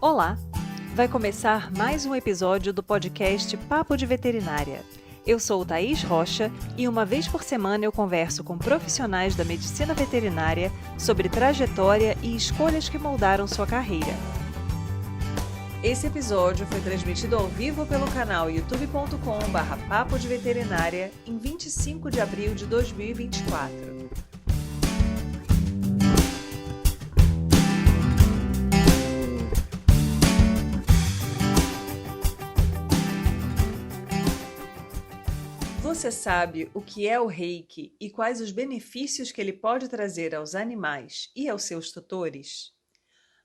Olá! Vai começar mais um episódio do podcast Papo de Veterinária. Eu sou Thaís Rocha e uma vez por semana eu converso com profissionais da medicina veterinária sobre trajetória e escolhas que moldaram sua carreira. Esse episódio foi transmitido ao vivo pelo canal youtube.com/papo de veterinária em 25 de abril de 2024. Você sabe o que é o Reiki e quais os benefícios que ele pode trazer aos animais e aos seus tutores?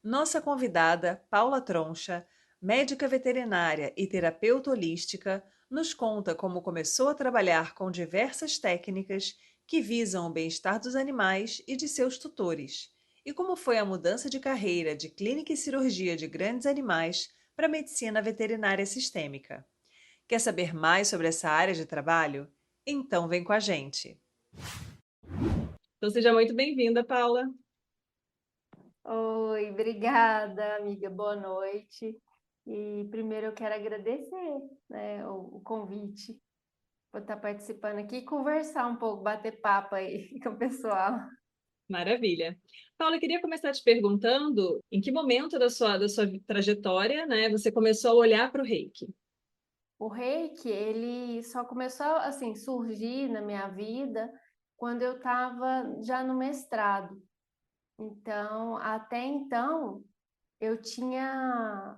Nossa convidada, Paula Troncha, médica veterinária e terapeuta holística, nos conta como começou a trabalhar com diversas técnicas que visam o bem-estar dos animais e de seus tutores, e como foi a mudança de carreira de clínica e cirurgia de grandes animais para a medicina veterinária sistêmica. Quer saber mais sobre essa área de trabalho? Então vem com a gente. Então seja muito bem-vinda, Paula. Oi, obrigada, amiga. Boa noite. E primeiro eu quero agradecer, né, o convite por estar participando aqui e conversar um pouco, bater papo aí com o pessoal. Maravilha. Paula, eu queria começar te perguntando em que momento da sua trajetória, né, você começou a olhar para o Reiki? O Reiki, ele só começou assim surgir na minha vida quando eu estava já no mestrado. Então, até então, eu tinha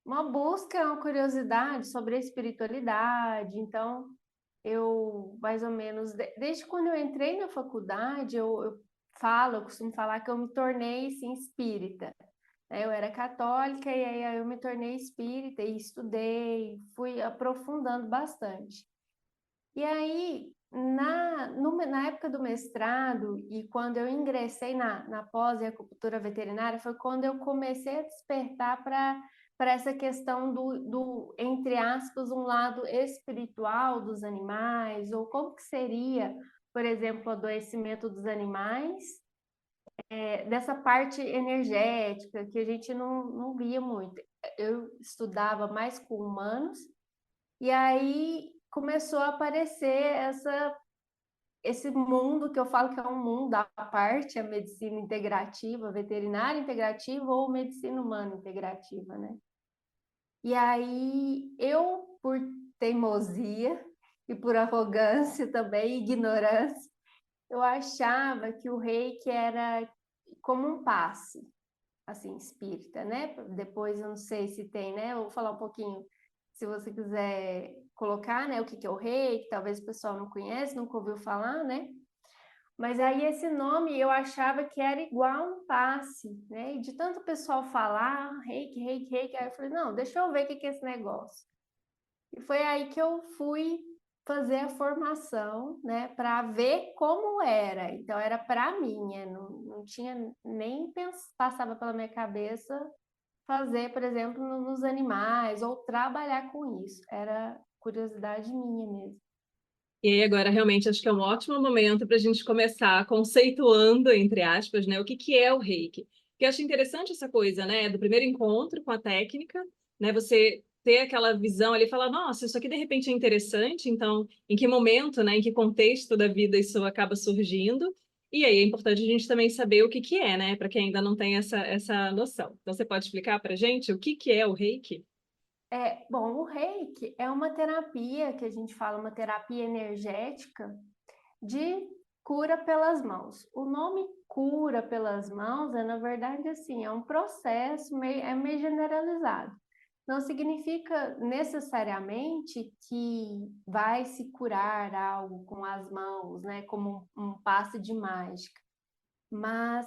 uma busca, uma curiosidade sobre a espiritualidade. Então, eu, mais ou menos, desde quando eu entrei na faculdade, eu costumo falar que eu me tornei, assim, espírita. Eu era católica e aí eu me tornei espírita e estudei, fui aprofundando bastante. E aí, na época do mestrado e quando eu ingressei na pós em acupuntura veterinária, foi quando eu comecei a despertar para essa questão entre aspas, um lado espiritual dos animais, ou como que seria, por exemplo, o adoecimento dos animais, dessa parte energética que a gente não via muito. Eu estudava mais com humanos, e aí começou a aparecer esse mundo que eu falo que é um mundo à parte, a medicina integrativa, veterinária integrativa ou medicina humana integrativa, né? E aí eu, por teimosia e por arrogância também, ignorância, eu achava que o reiki era como um passe, assim, espírita, né? Depois eu não sei se tem, né? Eu vou falar um pouquinho, se você quiser colocar, né? O que é o reiki, talvez o pessoal não conhece, nunca ouviu falar, né? Mas aí esse nome eu achava que era igual um passe, né? E de tanto o pessoal falar, reiki, reiki, reiki, aí eu falei, não, deixa eu ver o que é esse negócio. E foi aí que eu fui fazer a formação, né, para ver como era. Então era para mim, não tinha nem passava pela minha cabeça fazer, por exemplo, nos animais ou trabalhar com isso. Era curiosidade minha mesmo. E aí agora realmente acho que é um ótimo momento para a gente começar conceituando, entre aspas, né, o que é o Reiki. Porque eu acho interessante essa coisa, né, do primeiro encontro com a técnica, né, você ter aquela visão ali e falar, nossa, isso aqui de repente é interessante, então em que momento, né, em que contexto da vida isso acaba surgindo? E aí é importante a gente também saber o que é, né, para quem ainda não tem essa noção. Então você pode explicar para a gente o que é o Reiki? Bom, o reiki é uma terapia que a gente fala, uma terapia energética de cura pelas mãos. O nome cura pelas mãos na verdade, assim, é um processo meio generalizado. Não significa necessariamente que vai se curar algo com as mãos, né, como um passe de mágica. Mas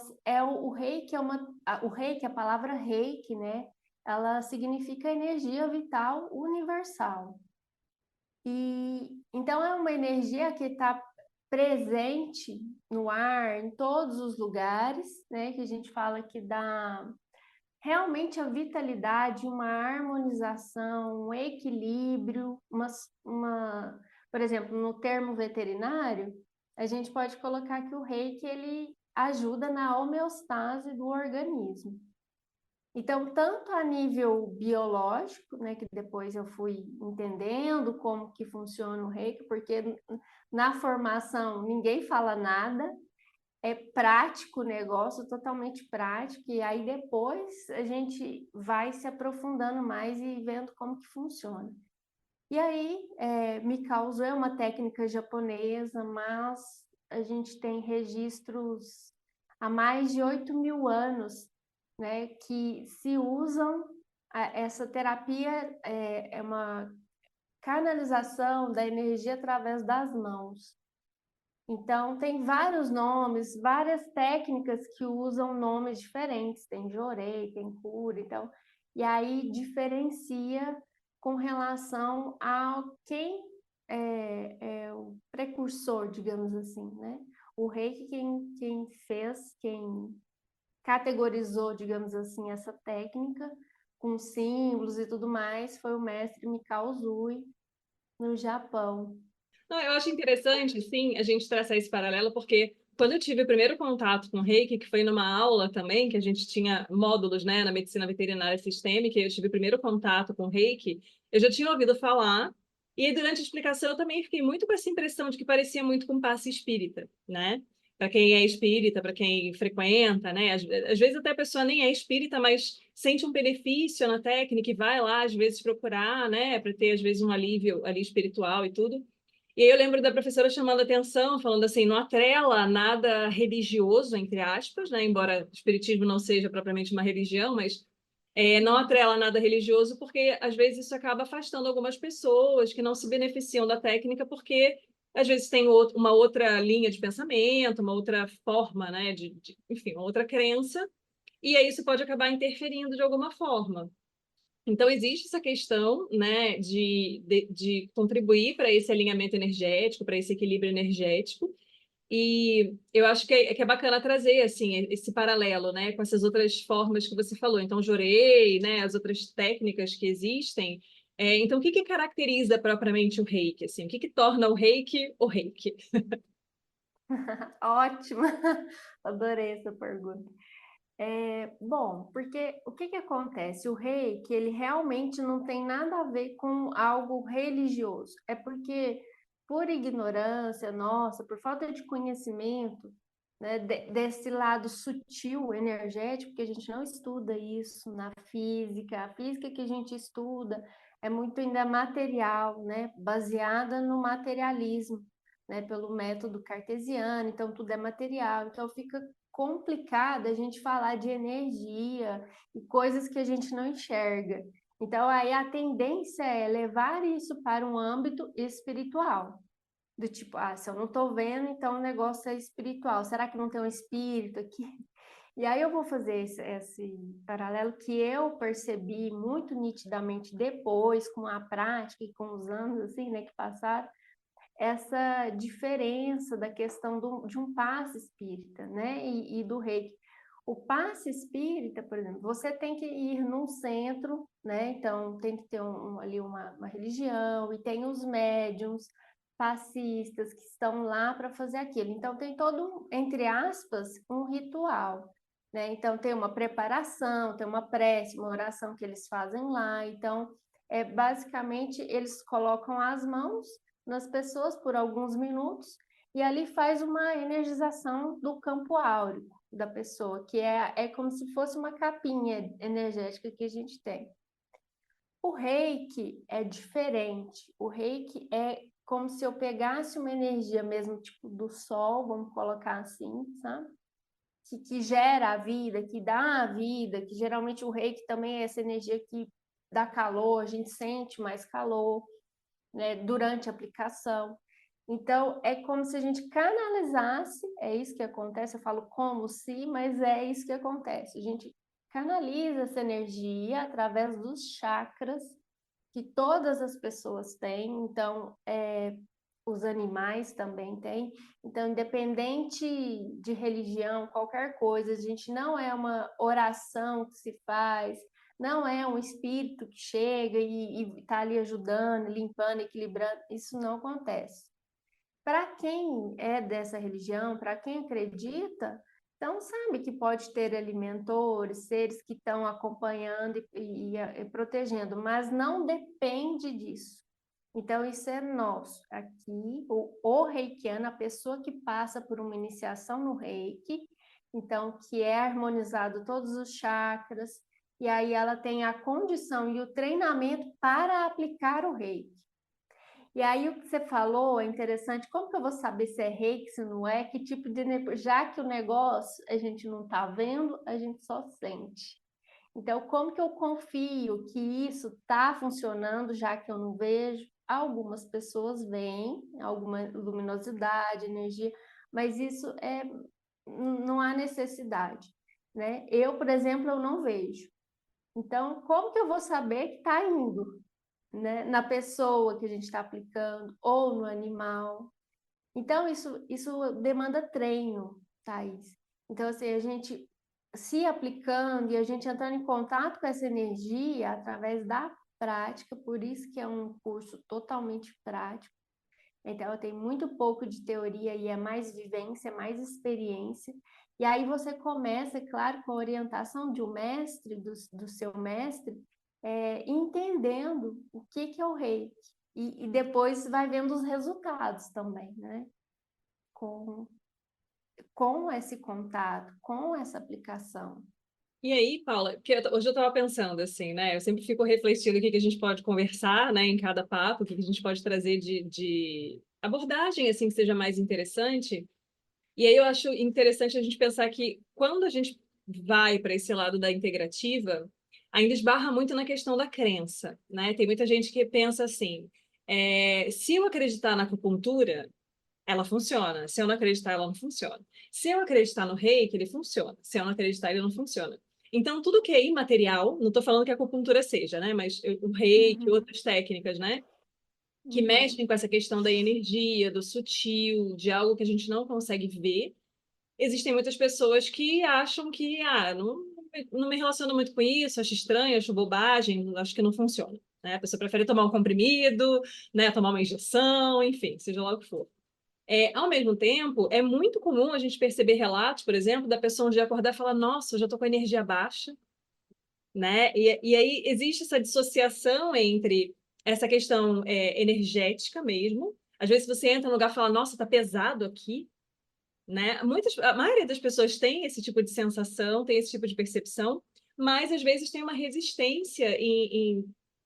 o reiki o reiki, a palavra reiki, né, ela significa energia vital universal. E então é uma energia que está presente no ar, em todos os lugares, né? Que a gente fala que dá realmente a vitalidade, uma harmonização, um equilíbrio, por exemplo, no termo veterinário, a gente pode colocar que o reiki ele ajuda na homeostase do organismo. Então, tanto a nível biológico, né, que depois eu fui entendendo como que funciona o reiki, porque na formação ninguém fala nada, é prático o negócio, totalmente prático, e aí depois a gente vai se aprofundando mais e vendo como que funciona. E aí, Mikauso é uma técnica japonesa, mas a gente tem registros há mais de 8.000 anos, né, que se usam. Essa terapia é uma canalização da energia através das mãos. Então, tem vários nomes, várias técnicas que usam nomes diferentes. Tem Jorei, tem cura, então, e aí diferencia com relação a quem é o precursor, digamos assim, né? O Reiki, quem fez, quem categorizou, digamos assim, essa técnica com símbolos e tudo mais, foi o mestre Mikao Usui, no Japão. Não, eu acho interessante, sim, a gente traçar esse paralelo, porque quando eu tive o primeiro contato com o Reiki, que foi numa aula também, que a gente tinha módulos, né, na medicina veterinária sistêmica, e eu tive o primeiro contato com o Reiki, eu já tinha ouvido falar, e aí, durante a explicação eu também fiquei muito com essa impressão de que parecia muito com passe espírita, né? Para quem é espírita, para quem frequenta, né? Às vezes até a pessoa nem é espírita, mas sente um benefício na técnica e vai lá, às vezes, procurar, né, para ter, às vezes, um alívio ali espiritual e tudo. E aí eu lembro da professora chamando a atenção, falando assim, não atrela nada religioso, entre aspas, né? Embora o espiritismo não seja propriamente uma religião, mas não atrela nada religioso, porque às vezes isso acaba afastando algumas pessoas que não se beneficiam da técnica, porque às vezes tem uma outra linha de pensamento, uma outra forma, né? Enfim, uma outra crença, e aí isso pode acabar interferindo de alguma forma. Então, existe essa questão, né, de contribuir para esse alinhamento energético, para esse equilíbrio energético, e eu acho que é bacana trazer, assim, esse paralelo, né, com essas outras formas que você falou. Então, jorei, né, as outras técnicas que existem. Então, o que caracteriza propriamente o reiki, assim? O que torna o reiki? Ótima, adorei essa pergunta. Bom, porque o que acontece? O reiki, ele realmente não tem nada a ver com algo religioso. É porque, por ignorância nossa, por falta de conhecimento, né, desse lado sutil, energético, porque a gente não estuda isso na física. A física que a gente estuda é muito ainda material, né, baseada no materialismo, né, pelo método cartesiano, então tudo é material, então fica complicado a gente falar de energia e coisas que a gente não enxerga. Então, aí a tendência é levar isso para um âmbito espiritual. Do tipo, se eu não estou vendo, então o negócio é espiritual. Será que não tem um espírito aqui? E aí eu vou fazer esse paralelo que eu percebi muito nitidamente depois, com a prática e com os anos assim, né, que passaram, essa diferença da questão de um passe espírita, né, e do reiki. O passe espírita, por exemplo, você tem que ir num centro, né, então tem que ter ali uma religião, e tem os médiums, passistas que estão lá para fazer aquilo. Então tem todo, entre aspas, um ritual, né? Então tem uma preparação, tem uma prece, uma oração que eles fazem lá. Então, basicamente eles colocam as mãos nas pessoas por alguns minutos e ali faz uma energização do campo áureo da pessoa, que é como se fosse uma capinha energética que a gente tem. O reiki é diferente. O reiki é como se eu pegasse uma energia mesmo, tipo do sol, vamos colocar assim, sabe? Que gera a vida, que dá a vida, que geralmente o reiki também é essa energia que dá calor, a gente sente mais calor, né, durante a aplicação. Então, é como se a gente canalizasse, é isso que acontece, eu falo como se, mas é isso que acontece. A gente canaliza essa energia através dos chakras que todas as pessoas têm, então, os animais também têm. Então, independente de religião, qualquer coisa, a gente não é uma oração que se faz, não é um espírito que chega e está ali ajudando, limpando, equilibrando, isso não acontece. Para quem é dessa religião, para quem acredita, Então, sabe que pode ter alimentores, seres que estão acompanhando e protegendo, mas não depende disso. Então, isso é nosso. Aqui, o reikiano, a pessoa que passa por uma iniciação no reiki, então, que é harmonizado todos os chakras, e aí ela tem a condição e o treinamento para aplicar o reiki. E aí o que você falou é interessante, como que eu vou saber se é reiki, se não é, que tipo de... Já que o negócio a gente não está vendo, a gente só sente. Então, como que eu confio que isso está funcionando, já que eu não vejo? Algumas pessoas veem alguma luminosidade, energia, mas isso não há necessidade, né? Eu, por exemplo, eu não vejo. Então, como que eu vou saber que está indo, né? Na pessoa que a gente está aplicando ou no animal? Então, isso demanda treino, Thaís. Então, assim, a gente se aplicando e a gente entrando em contato com essa energia através da prática, por isso que é um curso totalmente prático. Então, tem muito pouco de teoria e é mais vivência, mais experiência. E aí você começa, claro, com a orientação de um mestre, do seu mestre, entendendo o que é o reiki. E depois vai vendo os resultados também, né? Com, com esse contato, com essa aplicação. E aí, Paula, porque hoje eu estava pensando assim, né? Eu sempre fico refletindo o que que a gente pode conversar, né, em cada papo, o que que a gente pode trazer de abordagem assim que seja mais interessante. E aí eu acho interessante a gente pensar que quando a gente vai para esse lado da integrativa, ainda esbarra muito na questão da crença, né? Tem muita gente que pensa assim, se eu acreditar na acupuntura, ela funciona. Se eu não acreditar, ela não funciona. Se eu acreditar no reiki, ele funciona. Se eu não acreditar, ele não funciona. Então, tudo que é imaterial, não estou falando que a acupuntura seja, né? Mas o reiki, Uhum, outras técnicas, né? Que uhum, mexem com essa questão da energia, do sutil, de algo que a gente não consegue ver. Existem muitas pessoas que acham que, não me relaciono muito com isso, acho estranho, acho bobagem, acho que não funciona. Né? A pessoa prefere tomar um comprimido, né? Tomar uma injeção, enfim, seja lá o que for. Ao mesmo tempo, é muito comum a gente perceber relatos, por exemplo, da pessoa um dia acordar e falar: Nossa, eu já estou com energia baixa, né? E aí existe essa dissociação entre essa questão energética mesmo. Às vezes você entra no lugar e fala: Nossa, está pesado aqui, né? A maioria das pessoas tem esse tipo de sensação, tem esse tipo de percepção, mas às vezes tem uma resistência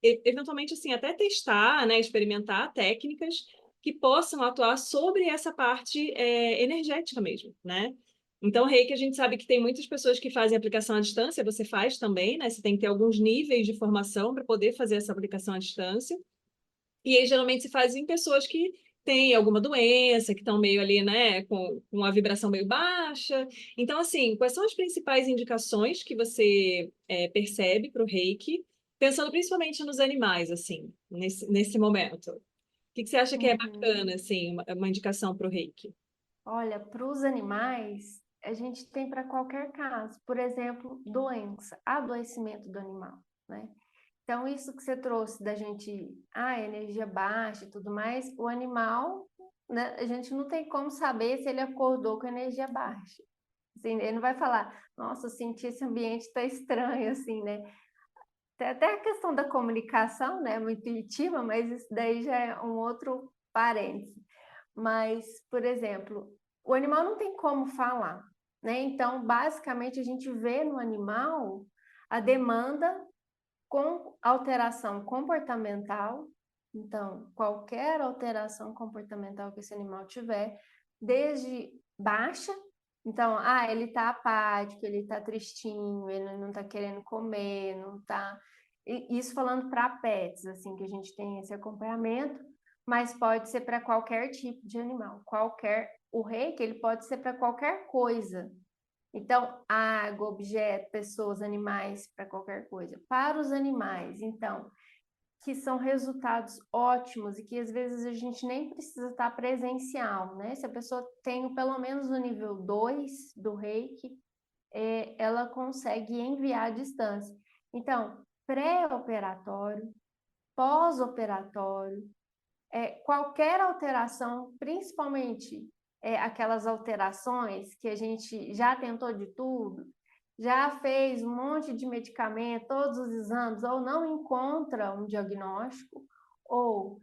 eventualmente assim até testar, né, experimentar técnicas que possam atuar sobre essa parte energética mesmo, né? Então, Reiki, a gente sabe que tem muitas pessoas que fazem aplicação à distância, você faz também, né? Você tem que ter alguns níveis de formação para poder fazer essa aplicação à distância. E aí, geralmente, se faz em pessoas que têm alguma doença, que estão meio ali, né, com a vibração meio baixa. Então, assim, quais são as principais indicações que você percebe para o reiki, pensando principalmente nos animais, assim, nesse momento? O que você acha que é uhum. bacana, assim, uma indicação para o reiki? Olha, para os animais, a gente tem para qualquer caso. Por exemplo, doença, adoecimento do animal, né? Então, isso que você trouxe da gente, energia baixa e tudo mais, o animal, né, a gente não tem como saber se ele acordou com energia baixa. Assim, ele não vai falar, nossa, eu senti esse ambiente está estranho, assim, né? Tem até a questão da comunicação, né, muito intuitiva, mas isso daí já é um outro parênteses. Mas, por exemplo, o animal não tem como falar, né? Então, basicamente, a gente vê no animal a demanda com alteração comportamental. Então, qualquer alteração comportamental que esse animal tiver, desde baixa, então, ele está apático, ele está tristinho, ele não está querendo comer, não está. Isso falando para pets, assim, que a gente tem esse acompanhamento, mas pode ser para qualquer tipo de animal, qualquer. O reiki, ele pode ser para qualquer coisa, então, água, objeto, pessoas, animais, para qualquer coisa. Para os animais, então, que são resultados ótimos e que às vezes a gente nem precisa estar presencial, né? Se a pessoa tem pelo menos o nível 2 do reiki, ela consegue enviar à distância. Então, pré-operatório, pós-operatório, qualquer alteração, principalmente aquelas alterações que a gente já tentou de tudo, já fez um monte de medicamento, todos os exames, ou não encontra um diagnóstico, ou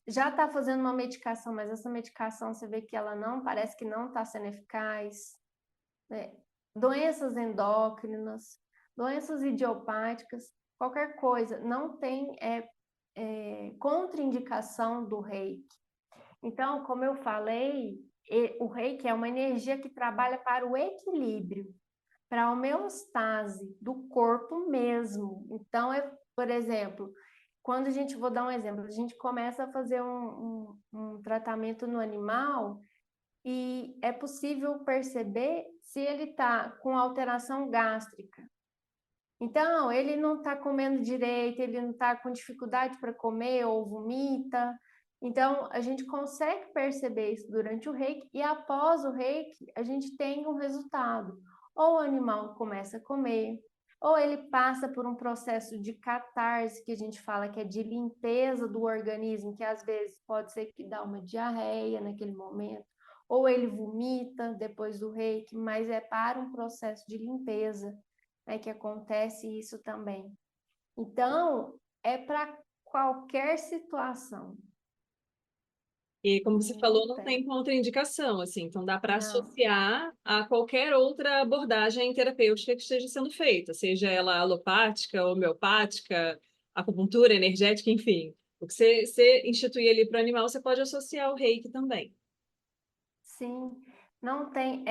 já está fazendo uma medicação, mas essa medicação você vê que ela não, parece que não está sendo eficaz, né? Doenças endócrinas, doenças idiopáticas, qualquer coisa, não tem contraindicação do reiki. Então, como eu falei, o reiki é uma energia que trabalha para o equilíbrio, para a homeostase do corpo mesmo. Então, por exemplo, quando a gente, vou dar um exemplo, a gente começa a fazer um tratamento no animal e é possível perceber se ele está com alteração gástrica. Então, ele não está comendo direito, ele não está com dificuldade para comer ou vomita. Então, a gente consegue perceber isso durante o reiki e após o reiki, a gente tem um resultado. Ou o animal começa a comer, ou ele passa por um processo de catarse, que a gente fala que é de limpeza do organismo, que às vezes pode ser que dá uma diarreia naquele momento, ou ele vomita depois do reiki, mas é para um processo de limpeza, né, que acontece isso também. Então, é para qualquer situação. E como você falou, não tem. tem contraindicação, assim, então dá para Não. associar a qualquer outra abordagem terapêutica que esteja sendo feita, seja ela alopática, homeopática, acupuntura, energética, enfim. O que você instituir ali para o animal, você pode associar o reiki também. Sim, não tem.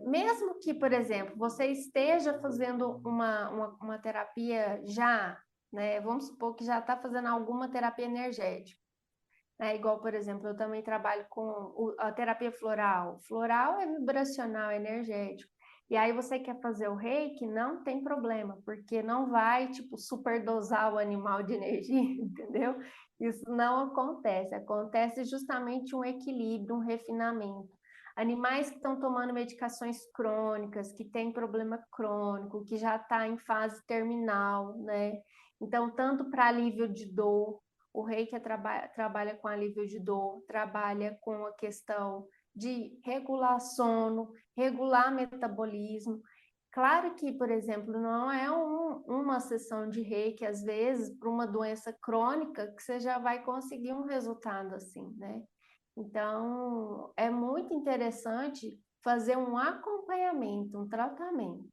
Mesmo que, por exemplo, você esteja fazendo uma terapia já, né? Vamos supor que já está fazendo alguma terapia energética. Igual, por exemplo, eu também trabalho com a terapia floral. Floral é vibracional, é energético. E aí você quer fazer o reiki, não tem problema, porque não vai, tipo, superdosar o animal de energia, entendeu? Isso não acontece. Acontece justamente um equilíbrio, um refinamento. Animais que estão tomando medicações crônicas, que têm problema crônico, que já está em fase terminal, né? Então, tanto para alívio de dor, o reiki trabalha com alívio de dor, trabalha com a questão de regular sono, regular metabolismo. Claro que, por exemplo, não é uma sessão de reiki, às vezes, para uma doença crônica, que você já vai conseguir um resultado assim, né? Então, é muito interessante fazer um acompanhamento, um tratamento.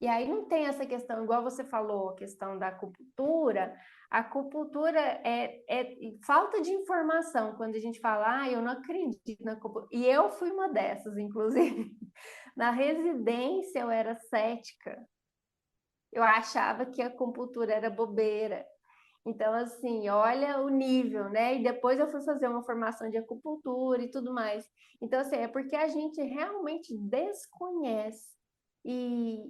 E aí não tem essa questão, igual você falou, a questão da acupuntura. A acupuntura é falta de informação. Quando a gente fala, eu não acredito na acupuntura. E eu fui uma dessas, inclusive. Na residência eu era cética. Eu achava que a acupuntura era bobeira. Então, assim, olha o nível, né? E depois eu fui fazer uma formação de acupuntura e tudo mais. Então, assim, é porque a gente realmente desconhece. E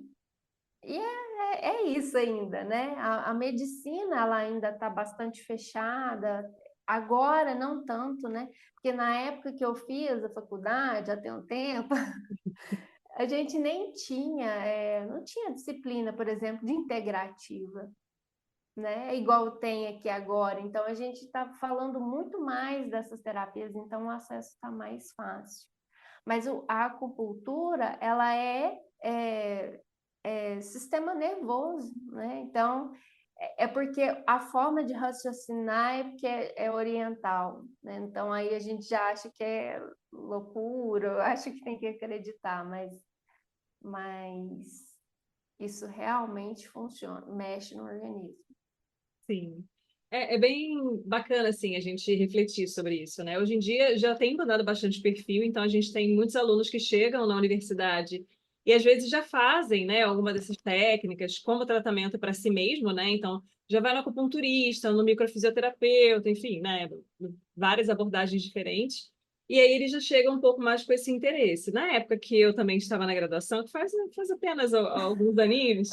é isso ainda, né? A medicina, ela ainda está bastante fechada. Agora, não tanto, né? Porque na época que eu fiz a faculdade, já tem um tempo, a gente nem tinha, não tinha disciplina, por exemplo, de integrativa, né? Igual tem aqui agora. Então, a gente está falando muito mais dessas terapias, então o acesso está mais fácil. Mas a acupuntura, ela é sistema nervoso, né? Então, é porque a forma de raciocinar é porque é oriental, né? Então, aí a gente já acha que é loucura, eu acho que tem que acreditar, mas isso realmente funciona, mexe no organismo. Sim. É bem bacana, assim, a gente refletir sobre isso, né? Hoje em dia já tem mudado bastante perfil, então a gente tem muitos alunos que chegam na universidade e às vezes já fazem, né, alguma dessas técnicas como tratamento para si mesmo, né? Então já vai no acupunturista, no microfisioterapeuta, enfim, né? Várias abordagens diferentes. E aí eles já chegam um pouco mais com esse interesse. Na época que eu também estava na graduação, que faz apenas alguns aninhos,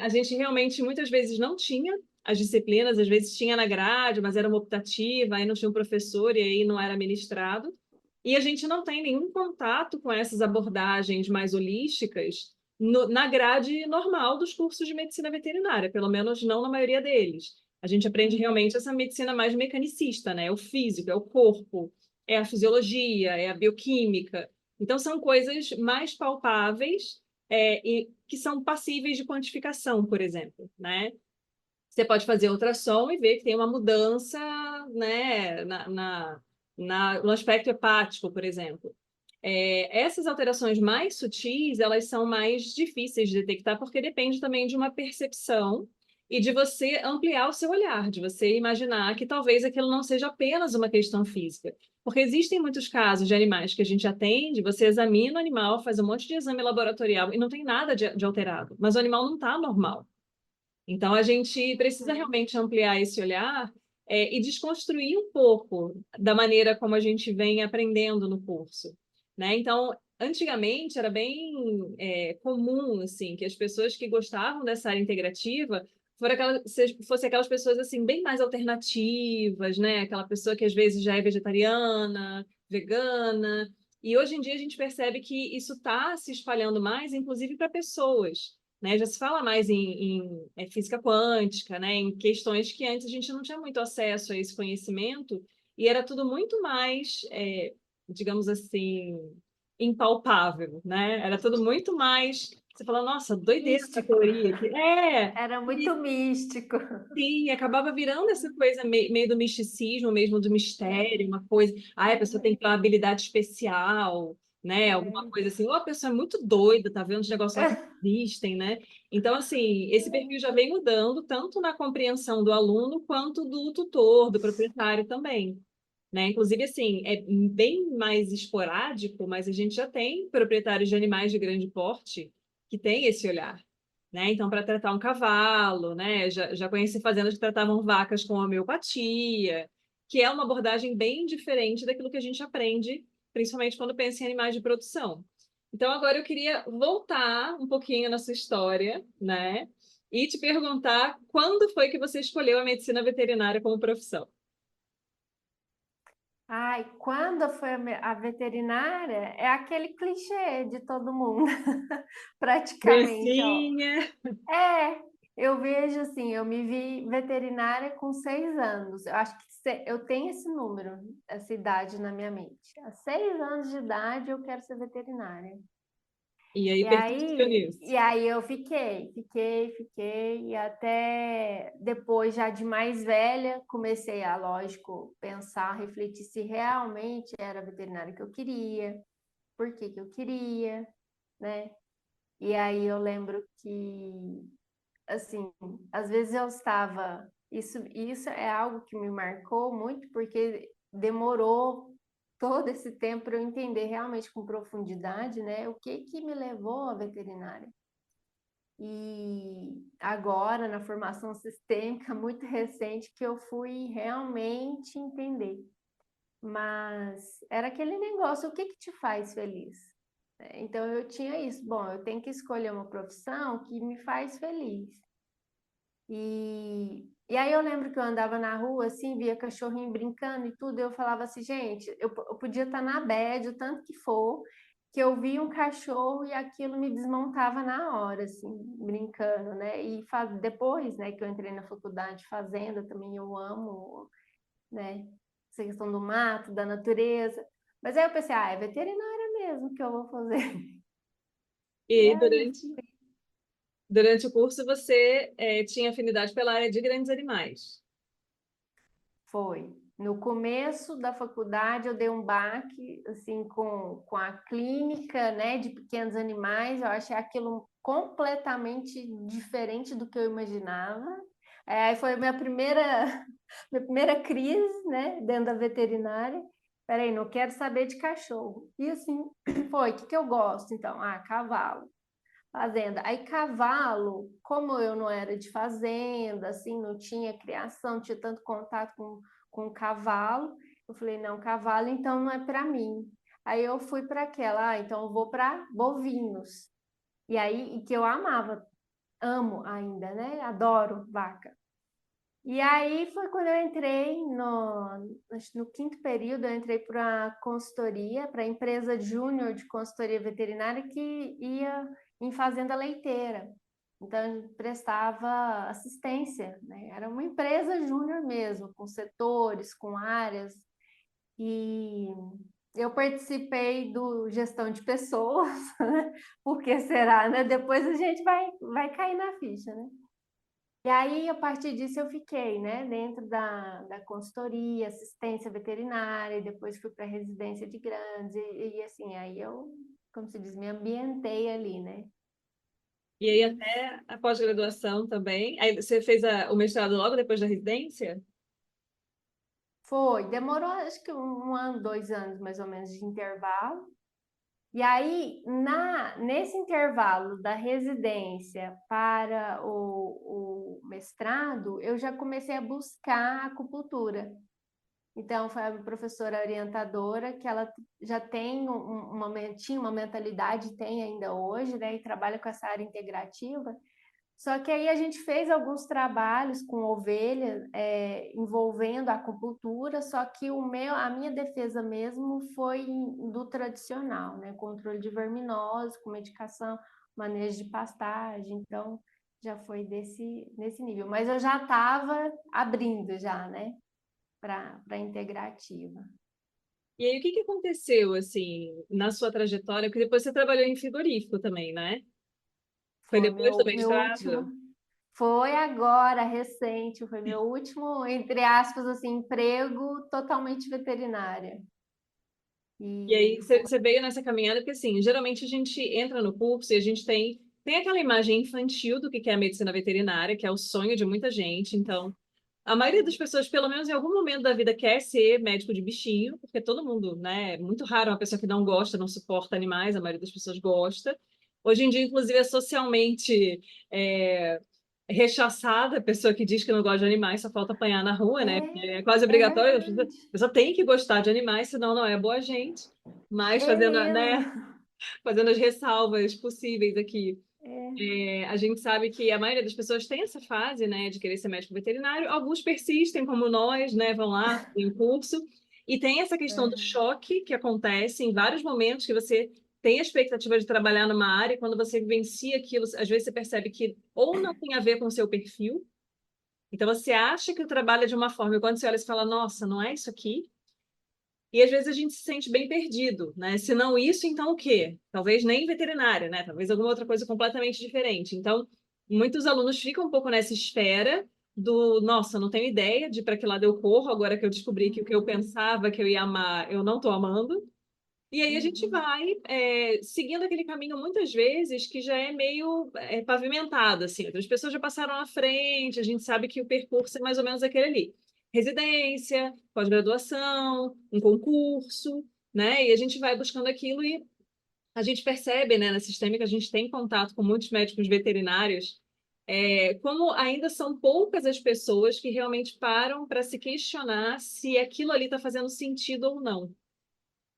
a gente realmente muitas vezes não tinha as disciplinas, às vezes tinha na grade, mas era uma optativa, aí não tinha um professor e aí não era ministrado. E a gente não tem nenhum contato com essas abordagens mais holísticas na grade normal dos cursos de medicina veterinária, pelo menos não na maioria deles. A gente aprende realmente essa medicina mais mecanicista, né? O físico, é o corpo, é a fisiologia, é a bioquímica. Então, são coisas mais palpáveis, e que são passíveis de quantificação, por exemplo, né? Você pode fazer ultrassom e ver que tem uma mudança, né, no aspecto hepático, por exemplo. Essas alterações mais sutis, elas são mais difíceis de detectar, porque depende também de uma percepção e de você ampliar o seu olhar, de você imaginar que talvez aquilo não seja apenas uma questão física. Porque existem muitos casos de animais que a gente atende, você examina o animal, faz um monte de exame laboratorial e não tem nada de alterado, mas o animal não está normal. Então, a gente precisa realmente ampliar esse olhar, e desconstruir um pouco da maneira como a gente vem aprendendo no curso, né? Então, antigamente era bem comum assim que as pessoas que gostavam dessa área integrativa fossem aquelas pessoas assim bem mais alternativas, né? Aquela pessoa que às vezes já é vegetariana, vegana. E hoje em dia a gente percebe que isso está se espalhando mais, inclusive para pessoas, né? Já se fala mais em física quântica, né? Em questões que antes a gente não tinha muito acesso a esse conhecimento e era tudo muito mais, digamos assim, impalpável, né? Era tudo muito mais. Você fala, nossa, doideira essa Místico. teoria aqui. Era muito místico. Sim, acabava virando essa coisa meio do misticismo, mesmo do mistério, uma coisa. Ah, a pessoa tem que ter uma habilidade especial, né? Alguma coisa assim. Ou a pessoa é muito doida, tá vendo os negócios lá que não existem, né? Então, assim, esse perfil já vem mudando, tanto na compreensão do aluno, quanto do tutor, do proprietário também. Né? Inclusive, assim, é bem mais esporádico, mas a gente já tem proprietários de animais de grande porte que têm esse olhar, né? Então, para tratar um cavalo, né? Já conheci fazendas que tratavam vacas com homeopatia, que é uma abordagem bem diferente daquilo que a gente aprende, principalmente quando pensa em animais de produção. Então, agora eu queria voltar um pouquinho na sua história, né? E te perguntar quando foi que você escolheu a medicina veterinária como profissão? Ai, quando foi a veterinária, é aquele clichê de todo mundo, praticamente, ó. Criancinha. Eu vejo assim, eu me vi veterinária com 6 anos. Eu acho que eu tenho esse número, essa idade na minha mente. A 6 anos de idade eu quero ser veterinária. E aí E persistiu aí, nisso. e aí eu fiquei, e até depois, já de mais velha, comecei a, lógico, pensar, refletir se realmente era a veterinária que eu queria, por que que eu queria, né? E aí eu lembro que, assim, às vezes eu estava... Isso é algo que me marcou muito, porque demorou todo esse tempo para eu entender realmente com profundidade, né, o que que me levou à veterinária. E agora, na formação sistêmica, muito recente, que eu fui realmente entender. Mas era aquele negócio, o que que te faz feliz? Então eu tinha isso, bom, eu tenho que escolher uma profissão que me faz feliz. E aí eu lembro que eu andava na rua, assim, via cachorrinho brincando e tudo, e eu falava assim, gente, eu podia estar na bad, o tanto que for, que eu via um cachorro e aquilo me desmontava na hora, assim, brincando, né? E depois, né, que eu entrei na faculdade de fazenda, também eu amo, né, essa questão do mato, da natureza. Mas aí eu pensei, é veterinária mesmo que eu vou fazer. E E aí durante o curso você tinha afinidade pela área de grandes animais. foi. No começo da faculdade eu dei um baque assim com a clínica, né, de pequenos animais. Eu achei aquilo completamente diferente do que eu imaginava. Aí foi a minha primeira minha primeira crise, né, dentro da veterinária. Peraí, não quero saber de cachorro. E assim, foi, o que que eu gosto então? Ah, cavalo. Fazenda. Aí cavalo, como eu não era de fazenda, assim, não tinha criação, não tinha tanto contato com cavalo, eu falei, não, cavalo então não é para mim. Aí eu fui para aquela, então eu vou para bovinos. E aí, e que eu amava, amo ainda, né? Adoro vaca. E aí foi quando eu entrei no quinto período, eu entrei para consultoria, para a empresa júnior de consultoria veterinária que ia em fazenda leiteira. Então, prestava assistência, né? Era uma empresa júnior mesmo, com setores, com áreas. E eu participei do gestão de pessoas, né? Por que será, né? Depois a gente vai cair na ficha, né? E aí, a partir disso, eu fiquei, né, dentro da consultoria, assistência veterinária, e depois fui para residência de grandes, e assim, aí eu, como se diz, me ambientei ali, né? E aí até a pós-graduação também. Aí você fez o mestrado logo depois da residência? Foi, demorou acho que um ano, 2 anos mais ou menos de intervalo. E aí, nesse intervalo da residência para o mestrado, eu já comecei a buscar acupuntura. Então, foi a professora orientadora que ela já tem tinha uma mentalidade, tem ainda hoje, né? E trabalha com essa área integrativa. Só que aí a gente fez alguns trabalhos com ovelhas, envolvendo a acupuntura, só que a minha defesa mesmo foi do tradicional, né? Controle de verminose, com medicação, manejo de pastagem, então já foi nesse nível. Mas eu já estava abrindo já, né? Para integrativa. E aí, o que que aconteceu, assim, na sua trajetória? Porque depois você trabalhou em frigorífico também, né? Foi Foi depois do meu mestrado? último, foi agora, recente, foi meu último, entre aspas, assim, emprego totalmente veterinária. E aí, E você veio nessa caminhada, porque, assim, geralmente a gente entra no curso e a gente tem aquela imagem infantil do que é a medicina veterinária, que é o sonho de muita gente. Então, a maioria das pessoas, pelo menos em algum momento da vida, quer ser médico de bichinho, porque todo mundo, né? É muito raro uma pessoa que não gosta, não suporta animais, a maioria das pessoas gosta. Hoje em dia, inclusive, é socialmente é, rechaçada a pessoa que diz que não gosta de animais, só falta apanhar na rua, né? Porque é quase é obrigatório, a verdade, pessoa tem que gostar de animais, senão não é boa gente. Mas é fazendo, mesmo. né, fazendo as ressalvas possíveis aqui. É, A gente sabe que a maioria das pessoas tem essa fase, né, de querer ser médico veterinário. Alguns persistem, como nós, né, vão lá em curso. E tem essa questão do é, choque que acontece em vários momentos que você tem a expectativa de trabalhar numa área e quando você vivencia aquilo, às vezes você percebe que ou não tem a ver com o seu perfil. Então você acha que o trabalho é de uma forma e quando você olha, você fala, nossa, não é isso aqui? E às vezes a gente se sente bem perdido, né? Se não isso, então o quê? Talvez nem veterinária, né? Talvez alguma outra coisa completamente diferente. Então, muitos alunos ficam um pouco nessa esfera do, nossa, não tenho ideia de para que lado eu corro, agora que eu descobri que o que eu uhum, pensava que eu ia amar, eu não estou amando. E aí a gente uhum, vai seguindo aquele caminho muitas vezes que já é meio pavimentado, assim. Outras pessoas já passaram à frente, a gente sabe que o percurso é mais ou menos aquele ali. Residência, pós-graduação, um concurso, né? E a gente vai buscando aquilo e a gente percebe, né, na sistêmica, a gente tem contato com muitos médicos veterinários, como ainda são poucas as pessoas que realmente param para se questionar se aquilo ali está fazendo sentido ou não.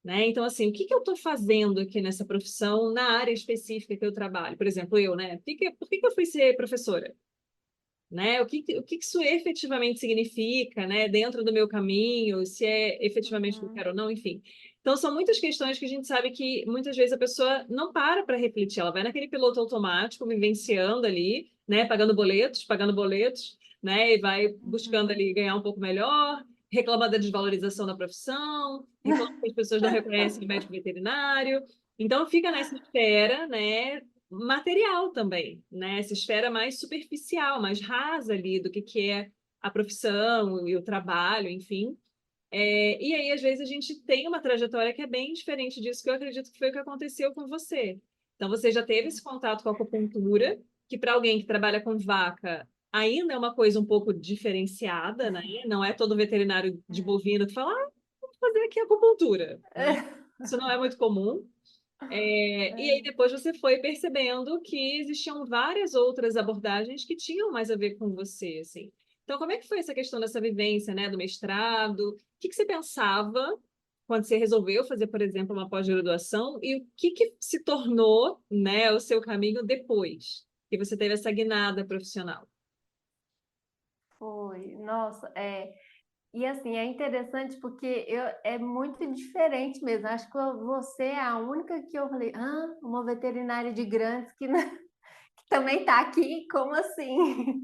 Né? Então, assim, o que que eu estou fazendo aqui nessa profissão, na área específica que eu trabalho? Por exemplo, eu, né? Por que que eu fui ser professora? Né? O que que isso efetivamente significa, né? Dentro do meu caminho, se é efetivamente o que eu uhum, quero ou não, enfim. Então, são muitas questões que a gente sabe que muitas vezes a pessoa não para refletir, ela vai naquele piloto automático, vivenciando ali, né? Pagando boletos, né? E vai buscando uhum. ali ganhar um pouco melhor, reclama da desvalorização da profissão, reclama que as pessoas não reconhecem o médico veterinário. Então, fica nessa espera, né? Material também, né? Essa esfera mais superficial, mais rasa ali do que é a profissão e o trabalho, enfim. E aí, às vezes, a gente tem uma trajetória que é bem diferente disso, que eu acredito que foi o que aconteceu com você. Então, você já teve esse contato com a acupuntura, que para alguém que trabalha com vaca ainda é uma coisa um pouco diferenciada, né? Não é todo veterinário de bovino que fala, ah, vou fazer aqui acupuntura, né? Isso não é muito comum. E aí depois você foi percebendo que existiam várias outras abordagens que tinham mais a ver com você, assim. Então, como é que foi essa questão dessa vivência, né, do mestrado? O que que você pensava quando você resolveu fazer, por exemplo, uma pós-graduação? E o que que se tornou, né, o seu caminho depois que você teve essa guinada profissional? Foi, nossa, e assim, é interessante porque é muito diferente mesmo. Acho que você é a única que eu falei, uma veterinária de grandes que também tá aqui, como assim?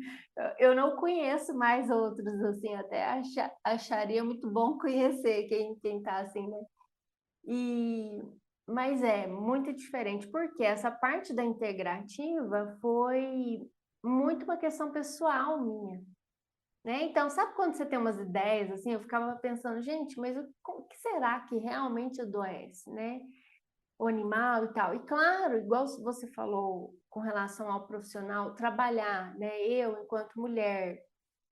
Eu não conheço mais outros, assim, até acharia muito bom conhecer quem tá assim, né? E, mas é muito diferente, porque essa parte da integrativa foi muito uma questão pessoal minha, né? Então, sabe quando você tem umas ideias, assim, eu ficava pensando, gente, mas o que será que realmente adoece, né? O animal e tal. E claro, igual você falou com relação ao profissional, trabalhar, né? Eu, enquanto mulher,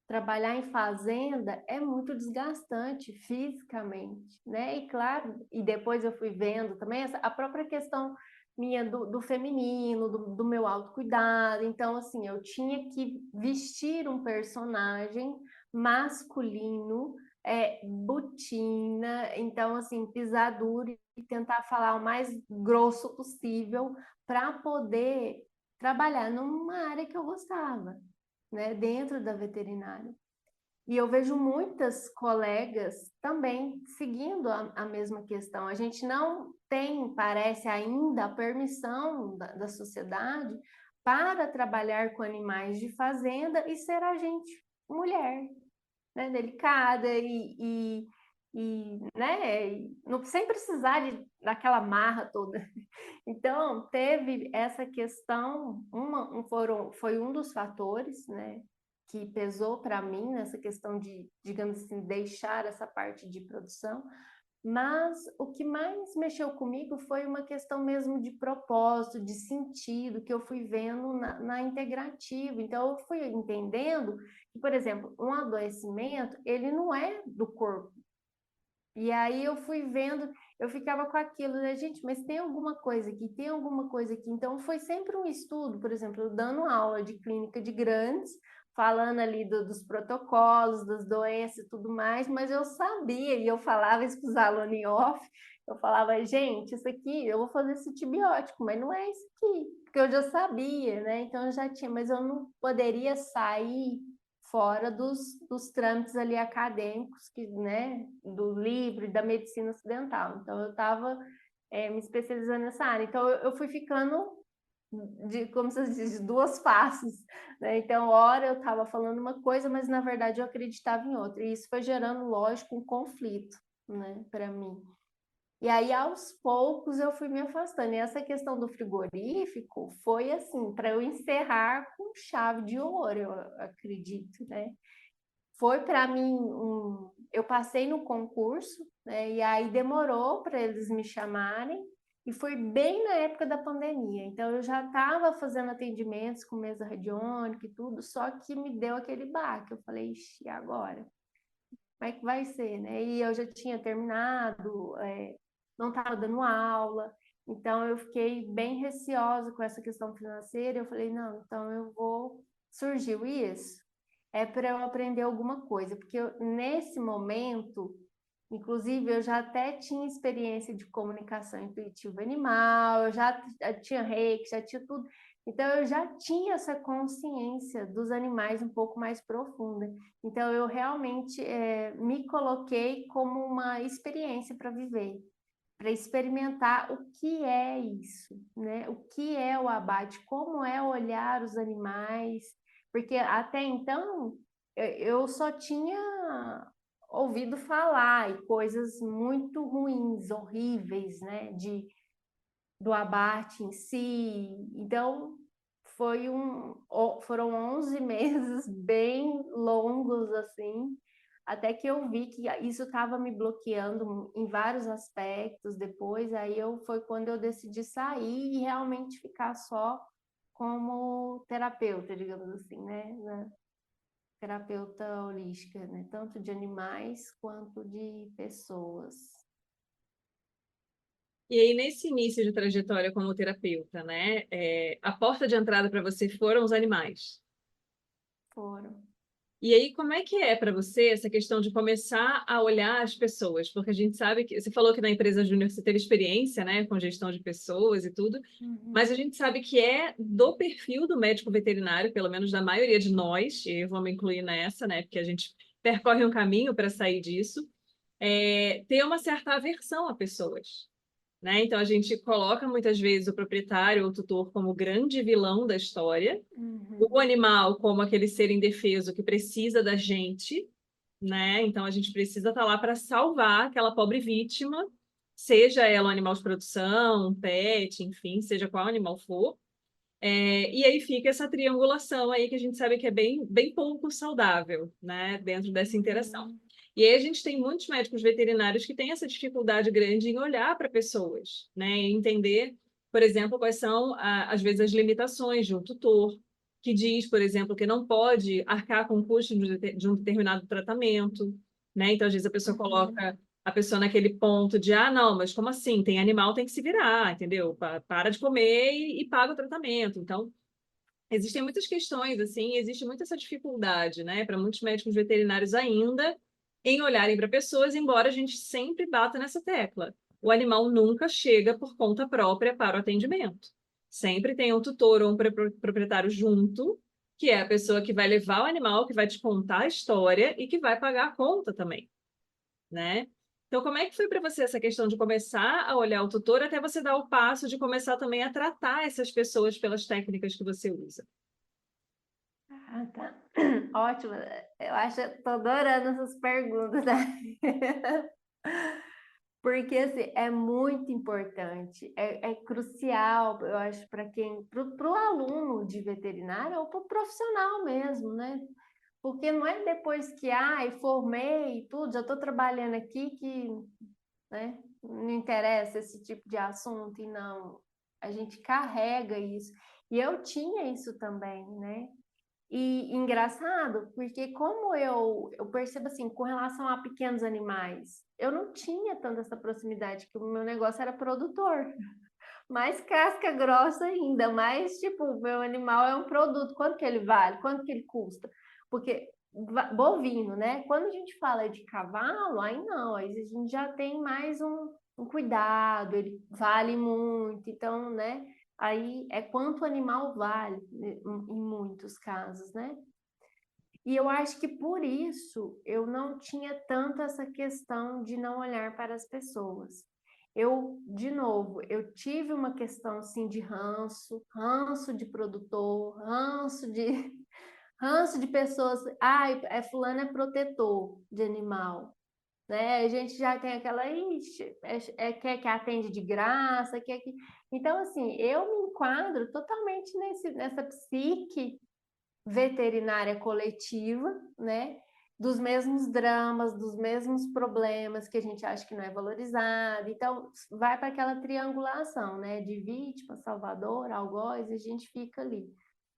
trabalhar em fazenda é muito desgastante fisicamente, né? E claro, e depois eu fui vendo também a própria questão minha do feminino, do meu autocuidado. Então, assim, eu tinha que vestir um personagem masculino, botina, então, assim, pisar duro e tentar falar o mais grosso possível para poder trabalhar numa área que eu gostava, né, dentro da veterinária. E eu vejo muitas colegas também seguindo a mesma questão. A gente não tem, parece ainda, a permissão da sociedade para trabalhar com animais de fazenda e ser agente mulher, né, delicada né, não, sem precisar daquela marra toda. Então, teve essa questão, foi um dos fatores, né, que pesou para mim nessa questão de, digamos assim, deixar essa parte de produção, mas o que mais mexeu comigo foi uma questão mesmo de propósito, de sentido, que eu fui vendo na integrativa. Então, eu fui entendendo que, por exemplo, um adoecimento, ele não é do corpo. E aí eu fui vendo, eu ficava com aquilo, né, gente, mas tem alguma coisa aqui, tem alguma coisa aqui. Então, foi sempre um estudo, por exemplo, eu dando aula de clínica de grandes, falando ali dos protocolos, das doenças e tudo mais, mas eu sabia, e eu falava isso para os alunos em off, eu falava, gente, isso aqui, eu vou fazer esse antibiótico, mas não é isso aqui, porque eu já sabia, né? Então, eu já tinha, mas eu não poderia sair fora dos trâmites ali acadêmicos, que, né, do livro e da medicina ocidental. Então, eu estava me especializando nessa área. Então, eu fui ficando, como se diz, de duas faces, né? Então, hora eu estava falando uma coisa, mas, na verdade, eu acreditava em outra. E isso foi gerando, lógico, um conflito, né, para mim. E aí, aos poucos, eu fui me afastando. E essa questão do frigorífico foi assim, para eu encerrar com chave de ouro, eu acredito, né? Foi para mim eu passei no concurso, né? E aí demorou para eles me chamarem. E foi bem na época da pandemia. Então, eu já estava fazendo atendimentos com mesa radiônica e tudo, só que me deu aquele baque. Eu falei, ixi, e agora? Como é que vai ser, né? E eu já tinha terminado, não estava dando aula, então eu fiquei bem receosa com essa questão financeira. Eu falei, não, então eu vou. Surgiu isso, é para eu aprender alguma coisa, porque nesse momento, inclusive, eu já até tinha experiência de comunicação intuitiva animal, eu já tinha reiki, já tinha tudo. Então, eu já tinha essa consciência dos animais um pouco mais profunda. Então, eu realmente me coloquei como uma experiência para viver, para experimentar o que é isso, né? O que é o abate, como é olhar os animais, porque até então eu só tinha ouvido falar e coisas muito ruins, horríveis, né? Do abate em si. Então, foram 11 meses bem longos, assim, até que eu vi que isso estava me bloqueando em vários aspectos. Depois, foi quando eu decidi sair e realmente ficar só como terapeuta, digamos assim, né? Terapeuta holística, né? Tanto de animais quanto de pessoas. E aí, nesse início de trajetória como terapeuta, né, a porta de entrada para você foram os animais. Foram. E aí, como é que é para você essa questão de começar a olhar as pessoas? Porque a gente sabe que você falou que na empresa júnior você teve experiência, né, com gestão de pessoas e tudo, mas a gente sabe que é do perfil do médico veterinário, pelo menos da maioria de nós, e eu vou me incluir nessa, né, porque a gente percorre um caminho para sair disso, ter uma certa aversão a pessoas, né? Então, a gente coloca muitas vezes o proprietário ou o tutor como o grande vilão da história, o animal como aquele ser indefeso que precisa da gente, né? Então, a gente precisa estar lá para salvar aquela pobre vítima, seja ela um animal de produção, um pet, enfim, seja qual animal for. E aí fica essa triangulação aí que a gente sabe que é bem pouco saudável, né, dentro dessa interação. E aí a gente tem muitos médicos veterinários que têm essa dificuldade grande em olhar para pessoas, né, e entender, por exemplo, quais são, às vezes, as limitações de um tutor, que diz, por exemplo, que não pode arcar com o custo de um determinado tratamento, né? Então, às vezes, a pessoa coloca a pessoa naquele ponto de, não, mas como assim? Tem animal, tem que se virar, entendeu? Para de comer e paga o tratamento. Então, existem muitas questões, assim, existe muita essa dificuldade, né, para muitos médicos veterinários ainda em olharem para pessoas, embora a gente sempre bata nessa tecla. O animal nunca chega por conta própria para o atendimento. Sempre tem um tutor ou um proprietário junto, que é a pessoa que vai levar o animal, que vai te contar a história e que vai pagar a conta também, né? Então, como é que foi para você essa questão de começar a olhar o tutor até você dar o passo de começar também a tratar essas pessoas pelas técnicas que você usa? Ah, tá. Ótimo. Eu acho, tô adorando essas perguntas, né? Porque assim, é muito importante, é crucial, eu acho, para para o aluno de veterinária ou para o profissional mesmo, né? Porque não é depois que, formei e tudo, já estou trabalhando aqui que, né, não interessa esse tipo de assunto, e não, a gente carrega isso. E eu tinha isso também, né? E engraçado, porque como eu percebo assim, com relação a pequenos animais, eu não tinha tanta essa proximidade, que o meu negócio era produtor. Mais casca grossa ainda, mais tipo, o meu animal é um produto, quanto que ele vale, quanto que ele custa? Porque bovino, né? Quando a gente fala de cavalo, aí não, aí a gente já tem mais um cuidado, ele vale muito, então, né? Aí é quanto o animal vale, em muitos casos, né? E eu acho que por isso eu não tinha tanto essa questão de não olhar para as pessoas. Eu, de novo, eu tive uma questão assim de ranço de produtor, ranço de pessoas. Fulano é protetor de animal, né? A gente já tem aquela, ixi, quer que atende de graça, quer que. Então, assim, eu me enquadro totalmente nessa psique veterinária coletiva, né? Dos mesmos dramas, dos mesmos problemas que a gente acha que não é valorizado. Então, vai para aquela triangulação, né? De vítima, salvador, algoz, e a gente fica ali.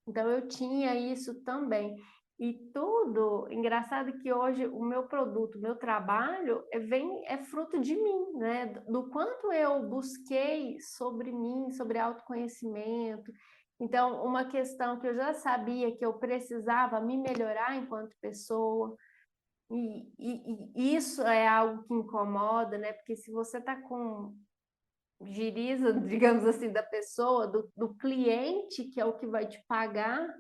Então, eu tinha isso também. E tudo, engraçado que hoje o meu produto, o meu trabalho é fruto de mim, né? Do quanto eu busquei sobre mim, sobre autoconhecimento. Então, uma questão que eu já sabia que eu precisava me melhorar enquanto pessoa, e isso é algo que incomoda, né? Porque se você está com giriza, digamos assim, da pessoa, do cliente, que é o que vai te pagar,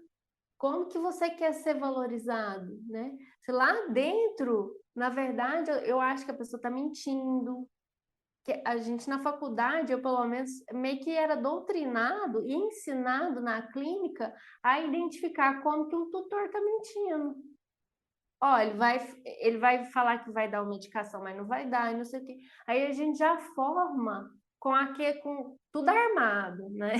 como que você quer ser valorizado, né? Se lá dentro, na verdade, eu acho que a pessoa está mentindo, que a gente na faculdade, eu pelo menos meio que era doutrinado e ensinado na clínica a identificar como que um tutor está mentindo. Ó, ele vai falar que vai dar uma medicação, mas não vai dar, e não sei o quê. Aí a gente já forma com tudo armado, né?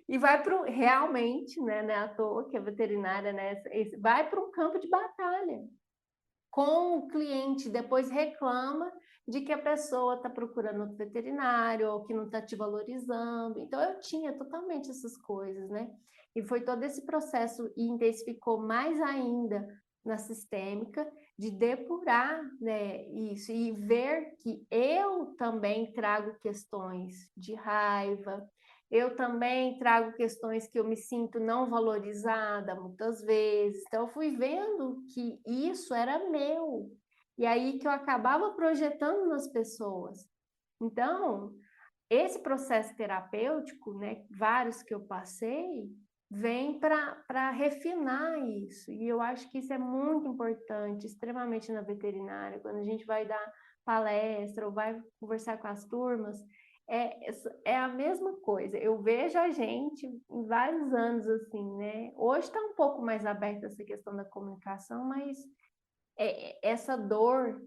E vai para realmente, né, não é à toa que a veterinária, né, vai para um campo de batalha com o cliente, depois reclama de que a pessoa está procurando outro veterinário ou que não está te valorizando. Então, eu tinha totalmente essas coisas, né? E foi todo esse processo, e intensificou mais ainda na sistêmica, de depurar, né, isso e ver que eu também trago questões de raiva, eu também trago questões que eu me sinto não valorizada muitas vezes. Então, eu fui vendo que isso era meu. E aí que eu acabava projetando nas pessoas. Então, esse processo terapêutico, né, vários que eu passei, vem para refinar isso. E eu acho que isso é muito importante, extremamente na veterinária, quando a gente vai dar palestra ou vai conversar com as turmas, é a mesma coisa. Eu vejo a gente em vários anos assim, né? Hoje está um pouco mais aberta essa questão da comunicação, mas essa dor,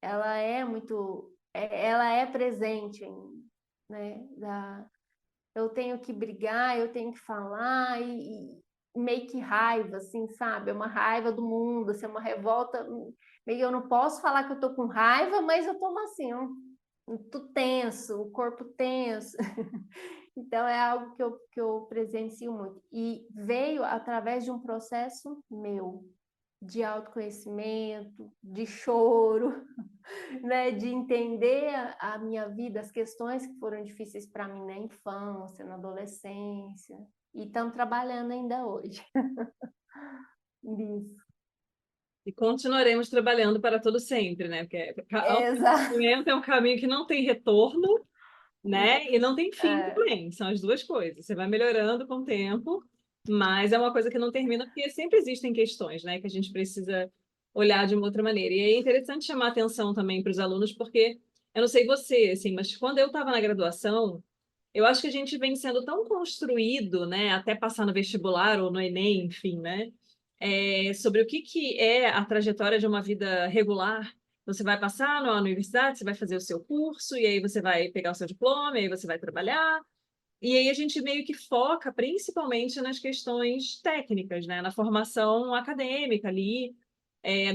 ela é presente, né? Eu tenho que brigar, eu tenho que falar e meio que raiva, assim, sabe? É uma raiva do mundo, assim, é uma revolta. Meio eu não posso falar que eu tô com raiva, mas eu tô assim, tô tenso, o corpo tenso. Então é algo que eu presencio muito. E veio através de um processo meu, de autoconhecimento, de choro, né, de entender a minha vida, as questões que foram difíceis para mim na infância, na adolescência, e estão trabalhando ainda hoje nisso. E continuaremos trabalhando para todo sempre, né? Porque Exato. autoconhecimento é um caminho que não tem retorno, né? E não tem fim É, também. São as duas coisas. Você vai melhorando com o tempo, mas é uma coisa que não termina, porque sempre existem questões, né? Que a gente precisa olhar de uma outra maneira. E é interessante chamar atenção também para os alunos, porque eu não sei você, assim, mas quando eu estava na graduação, eu acho que a gente vem sendo tão construído, né? Até passar no vestibular ou no Enem, enfim, né? Sobre o que é a trajetória de uma vida regular. Você vai passar na universidade, você vai fazer o seu curso, e aí você vai pegar o seu diploma, e aí você vai trabalhar. E aí a gente meio que foca principalmente nas questões técnicas, né? Na formação acadêmica ali,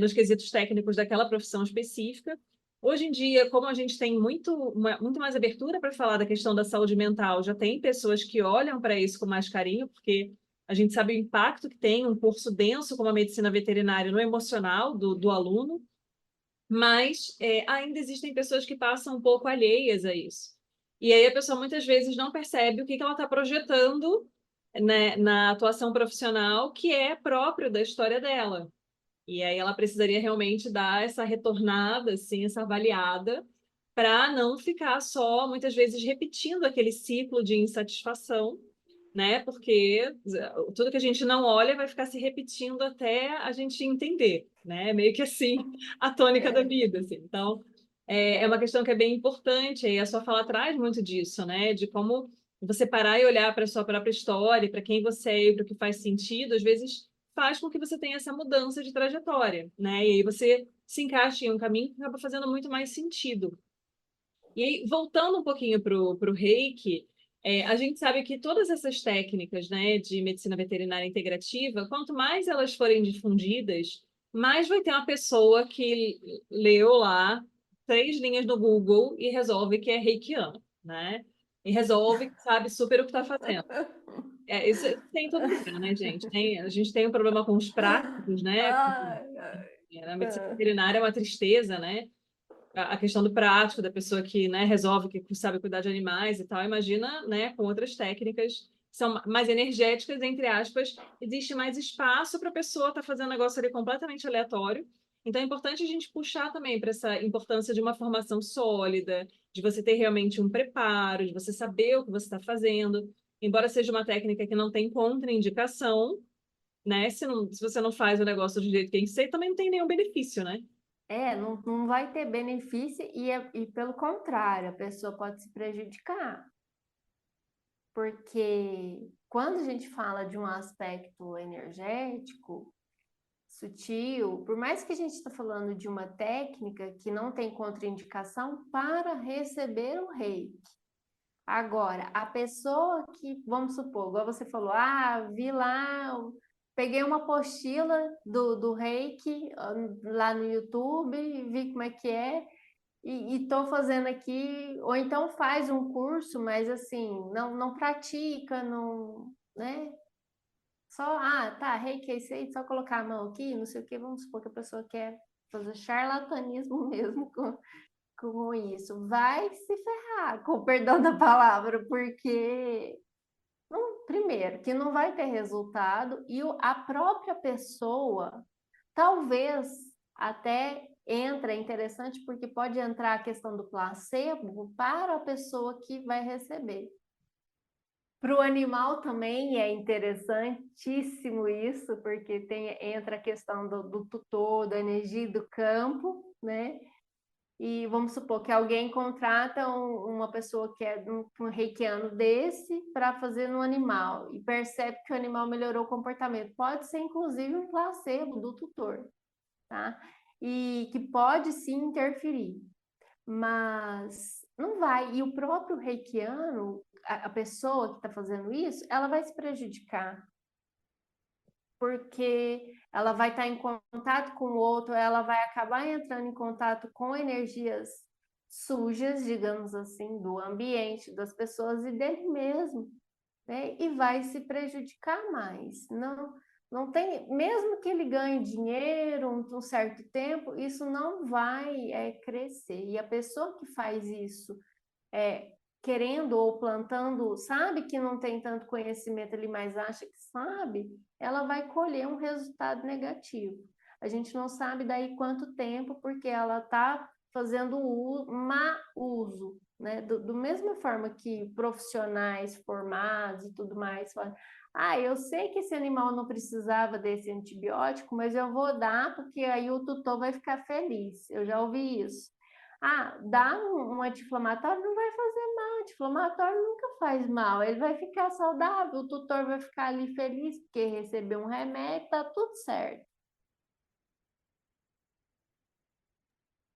nos quesitos técnicos daquela profissão específica. Hoje em dia, como a gente tem muito mais abertura para falar da questão da saúde mental, já tem pessoas que olham para isso com mais carinho, porque a gente sabe o impacto que tem um curso denso como a medicina veterinária no emocional do aluno, mas ainda existem pessoas que passam um pouco alheias a isso. E aí a pessoa muitas vezes não percebe o que ela está projetando, né, na atuação profissional que é próprio da história dela. E aí ela precisaria realmente dar essa retornada, assim, essa avaliada, para não ficar só, muitas vezes, repetindo aquele ciclo de insatisfação, né? Porque tudo que a gente não olha vai ficar se repetindo até a gente entender, né? Meio que assim, a tônica da é, vida, assim. Então, é uma questão que é bem importante, e a sua fala traz muito disso, né? De como você parar e olhar para a sua própria história, para quem você é e para o que faz sentido, às vezes faz com que você tenha essa mudança de trajetória, né? E aí você se encaixa em um caminho que acaba fazendo muito mais sentido. E aí, voltando um pouquinho para o Reiki, a gente sabe que todas essas técnicas, né, de medicina veterinária integrativa, quanto mais elas forem difundidas, mais vai ter uma pessoa que leu lá 3 linhas no Google e resolve que é reikiano, né? E resolve que sabe super o que está fazendo. Isso tem em todo lugar, né, gente? A gente tem um problema com os práticos, né? ai, A medicina ai. veterinária é uma tristeza, né? A questão do prático, da pessoa que, né, resolve, que sabe cuidar de animais e tal. Imagina, né, com outras técnicas que são mais energéticas, entre aspas, existe mais espaço para a pessoa estar fazendo um negócio ali completamente aleatório. Então é importante a gente puxar também para essa importância de uma formação sólida, de você ter realmente um preparo, de você saber o que você está fazendo. Embora seja uma técnica que não tem contraindicação, né? Se você não faz o negócio do jeito que tem que ser, também não tem nenhum benefício, né? Não vai ter benefício e pelo contrário, a pessoa pode se prejudicar. Porque quando a gente fala de um aspecto energético, sutil, por mais que a gente está falando de uma técnica que não tem contraindicação para receber o reiki. Agora, a pessoa que, vamos supor, igual você falou, vi lá, peguei uma apostila do reiki lá no YouTube, vi como é que é, e estou fazendo aqui, ou então faz um curso, mas assim, não pratica, não, né? Só, tá, reiki é isso aí, só colocar a mão aqui, não sei o que, vamos supor que a pessoa quer fazer charlatanismo mesmo com isso. Vai se ferrar, com o perdão da palavra, porque, primeiro, que não vai ter resultado e a própria pessoa, talvez até entra, é interessante, porque pode entrar a questão do placebo para a pessoa que vai receber. Para o animal também é interessantíssimo isso, porque entra a questão do tutor, da energia do campo, né? E vamos supor que alguém contrata uma pessoa que é um reikiano desse para fazer no animal e percebe que o animal melhorou o comportamento. Pode ser, inclusive, um placebo do tutor, tá? E que pode sim interferir, mas não vai. E o próprio reikiano, a pessoa que está fazendo isso, ela vai se prejudicar, porque ela vai estar em contato com o outro, ela vai acabar entrando em contato com energias sujas, digamos assim, do ambiente, das pessoas e dele mesmo, né? E vai se prejudicar mais. Não tem, mesmo que ele ganhe dinheiro um certo tempo, isso não vai crescer. E a pessoa que faz isso querendo ou plantando, sabe que não tem tanto conhecimento ali, mas acha que sabe, ela vai colher um resultado negativo. A gente não sabe daí quanto tempo, porque ela está fazendo má uso, né? Do mesma forma que profissionais formados e tudo mais falam, eu sei que esse animal não precisava desse antibiótico, mas eu vou dar porque aí o tutor vai ficar feliz. Eu já ouvi isso. Dá um anti-inflamatório, não vai fazer mal, anti-inflamatório nunca faz mal, ele vai ficar saudável, o tutor vai ficar ali feliz porque recebeu um remédio, tá tudo certo.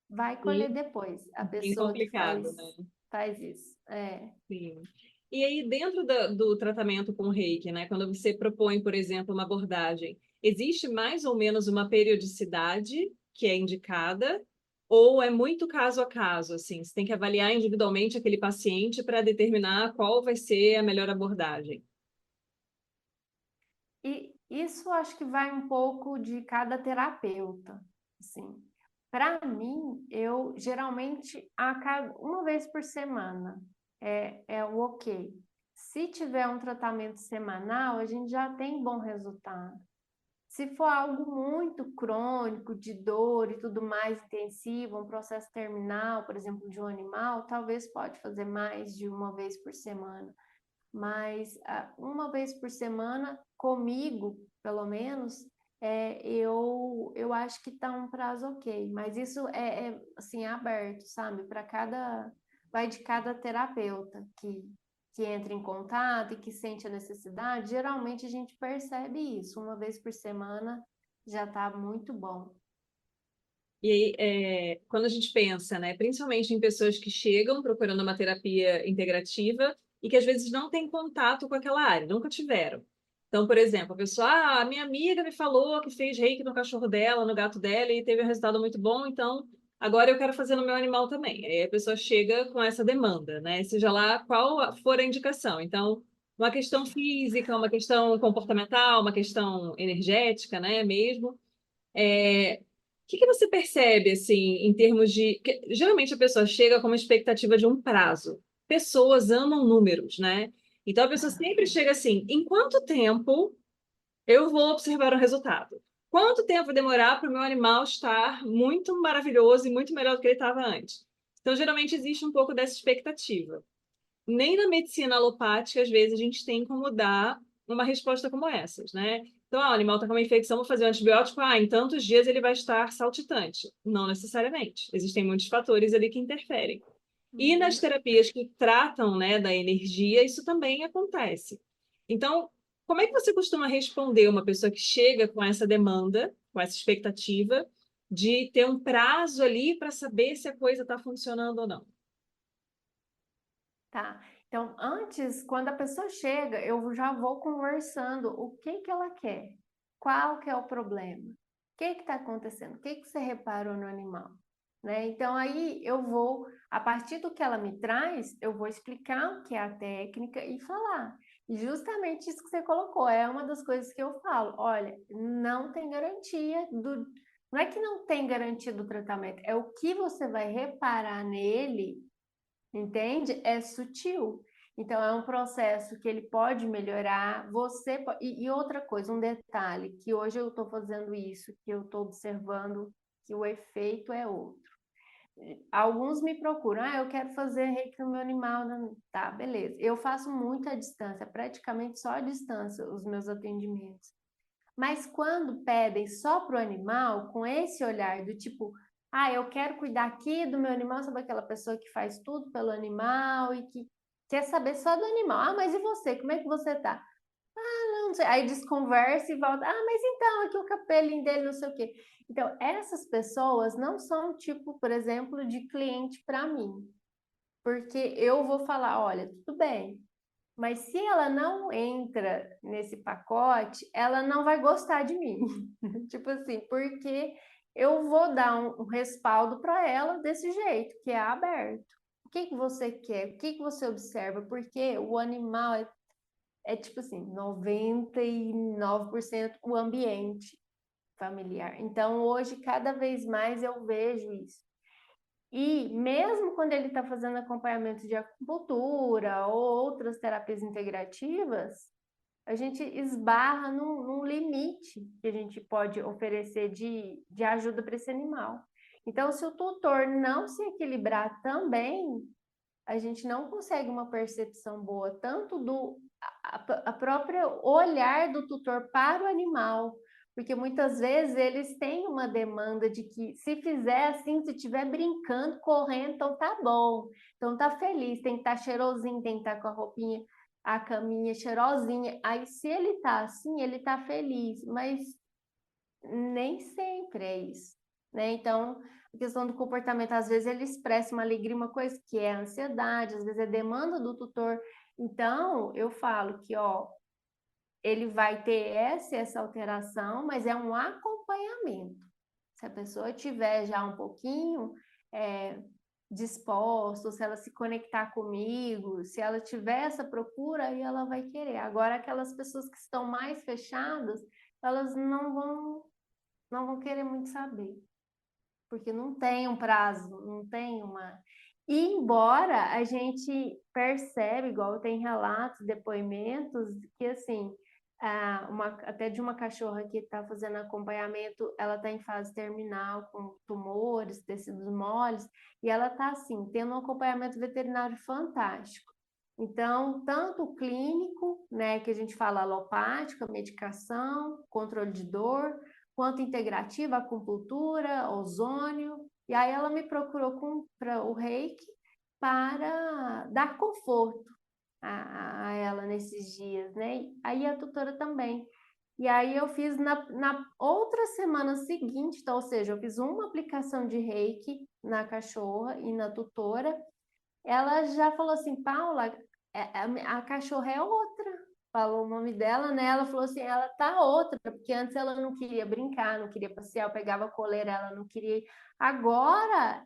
Vai colher depois, a Bem pessoa que complicado, né? faz isso. Sim. E aí, dentro do tratamento com reiki, né, quando você propõe, por exemplo, uma abordagem, existe mais ou menos uma periodicidade que é indicada, ou é muito caso a caso, assim? Você tem que avaliar individualmente aquele paciente para determinar qual vai ser a melhor abordagem. E isso acho que vai um pouco de cada terapeuta, assim. Para mim, eu geralmente uma vez por semana é o ok. Se tiver um tratamento semanal, a gente já tem bom resultado. Se for algo muito crônico, de dor e tudo mais intensivo, um processo terminal, por exemplo, de um animal, talvez pode fazer mais de uma vez por semana. Mas uma vez por semana, comigo, pelo menos, eu acho que está um prazo ok. Mas isso assim, aberto, sabe? Vai de cada terapeuta que entra em contato e que sente a necessidade. Geralmente a gente percebe isso. Uma vez por semana já está muito bom. E aí, quando a gente pensa, né, principalmente em pessoas que chegam procurando uma terapia integrativa e que às vezes não têm contato com aquela área, nunca tiveram. Então, por exemplo, a pessoa, a minha amiga me falou que fez reiki no cachorro dela, no gato dela e teve um resultado muito bom, então agora eu quero fazer no meu animal também. Aí a pessoa chega com essa demanda, né, seja lá qual for a indicação. Então, uma questão física, uma questão comportamental, uma questão energética, né, mesmo. O que você percebe, assim, em termos de... Geralmente a pessoa chega com uma expectativa de um prazo. Pessoas amam números, né? Então a pessoa sempre chega assim, em quanto tempo eu vou observar o resultado? Quanto tempo vai demorar para o meu animal estar muito maravilhoso e muito melhor do que ele estava antes? Então, geralmente existe um pouco dessa expectativa. Nem na medicina alopática, às vezes, a gente tem como dar uma resposta como essas, né? Então, o animal está com uma infecção, vou fazer um antibiótico, em tantos dias ele vai estar saltitante. Não necessariamente. Existem muitos fatores ali que interferem. E nas terapias que tratam, né, da energia, isso também acontece. Então, como é que você costuma responder uma pessoa que chega com essa demanda, com essa expectativa de ter um prazo ali para saber se a coisa está funcionando ou não? Tá. Então, antes, quando a pessoa chega, eu já vou conversando o que ela quer, qual que é o problema, o que está acontecendo, o que você reparou no animal, né? Então, aí eu vou, a partir do que ela me traz, eu vou explicar o que é a técnica e falar. E justamente isso que você colocou, é uma das coisas que eu falo. Olha, não tem garantia do. Não é que não tem garantia do tratamento, é o que você vai reparar nele, entende? É sutil. Então, é um processo que ele pode melhorar. E outra coisa, um detalhe, que hoje eu estou fazendo isso, que eu estou observando que o efeito é outro. Alguns me procuram, eu quero fazer reiki no meu animal. Tá, beleza. Eu faço muito à distância, praticamente só à distância, os meus atendimentos. Mas quando pedem só para o animal, com esse olhar do tipo, Ah, eu quero cuidar aqui do meu animal, sabe aquela pessoa que faz tudo pelo animal e que quer saber só do animal. Ah, mas e você? Como é que você tá? Não sei. Aí desconversa e volta. Ah, mas então, aqui o cabelinho dele, não sei o quê. Então, essas pessoas não são tipo, por exemplo, de cliente para mim. Porque eu vou falar, olha, tudo bem, mas se ela não entra nesse pacote, ela não vai gostar de mim. Tipo assim, porque eu vou dar um respaldo para ela desse jeito, que é aberto. O que que você quer? O que que você observa? Porque o animal é tipo assim, 99% o ambiente familiar. Então, hoje, cada vez mais eu vejo isso. E mesmo quando ele está fazendo acompanhamento de acupuntura ou outras terapias integrativas, a gente esbarra num limite que a gente pode oferecer de ajuda para esse animal. Então, se o tutor não se equilibrar também, a gente não consegue uma percepção boa, tanto do a própria olhar do tutor para o animal, porque muitas vezes eles têm uma demanda de que se fizer assim, se estiver brincando, correndo, então tá bom, então tá feliz, tem que estar cheirosinho, tem que estar com a roupinha, a caminha cheirosinha. Aí se ele tá assim, ele tá feliz, mas nem sempre é isso, né? Então, a questão do comportamento, às vezes ele expressa uma alegria, uma coisa que é ansiedade, às vezes é demanda do tutor. Então, eu falo que, ó, ele vai ter essa alteração, mas é um acompanhamento. Se a pessoa tiver já um pouquinho disposta, se ela se conectar comigo, se ela tiver essa procura, aí ela vai querer. Agora, aquelas pessoas que estão mais fechadas, elas não vão querer muito saber, porque não tem um prazo, não tem uma. E embora a gente percebe, igual tem relatos, depoimentos, que assim, até de uma cachorra que está fazendo acompanhamento, ela está em fase terminal, com tumores, tecidos moles, e ela está assim, tendo um acompanhamento veterinário fantástico. Então, tanto o clínico, né, que a gente fala alopática, medicação, controle de dor, quanto integrativa, acupuntura, ozônio. E aí ela me procurou para o Reiki para dar conforto a ela nesses dias, né? Aí a tutora também. E aí eu fiz na outra semana seguinte, então, ou seja, eu fiz uma aplicação de Reiki na cachorra e na tutora. Ela já falou assim, Paula, a cachorra é outra. Falou o nome dela, né? Ela falou assim, ela tá outra, porque antes ela não queria brincar, não queria passear, eu pegava a coleira, ela não queria ir. Agora,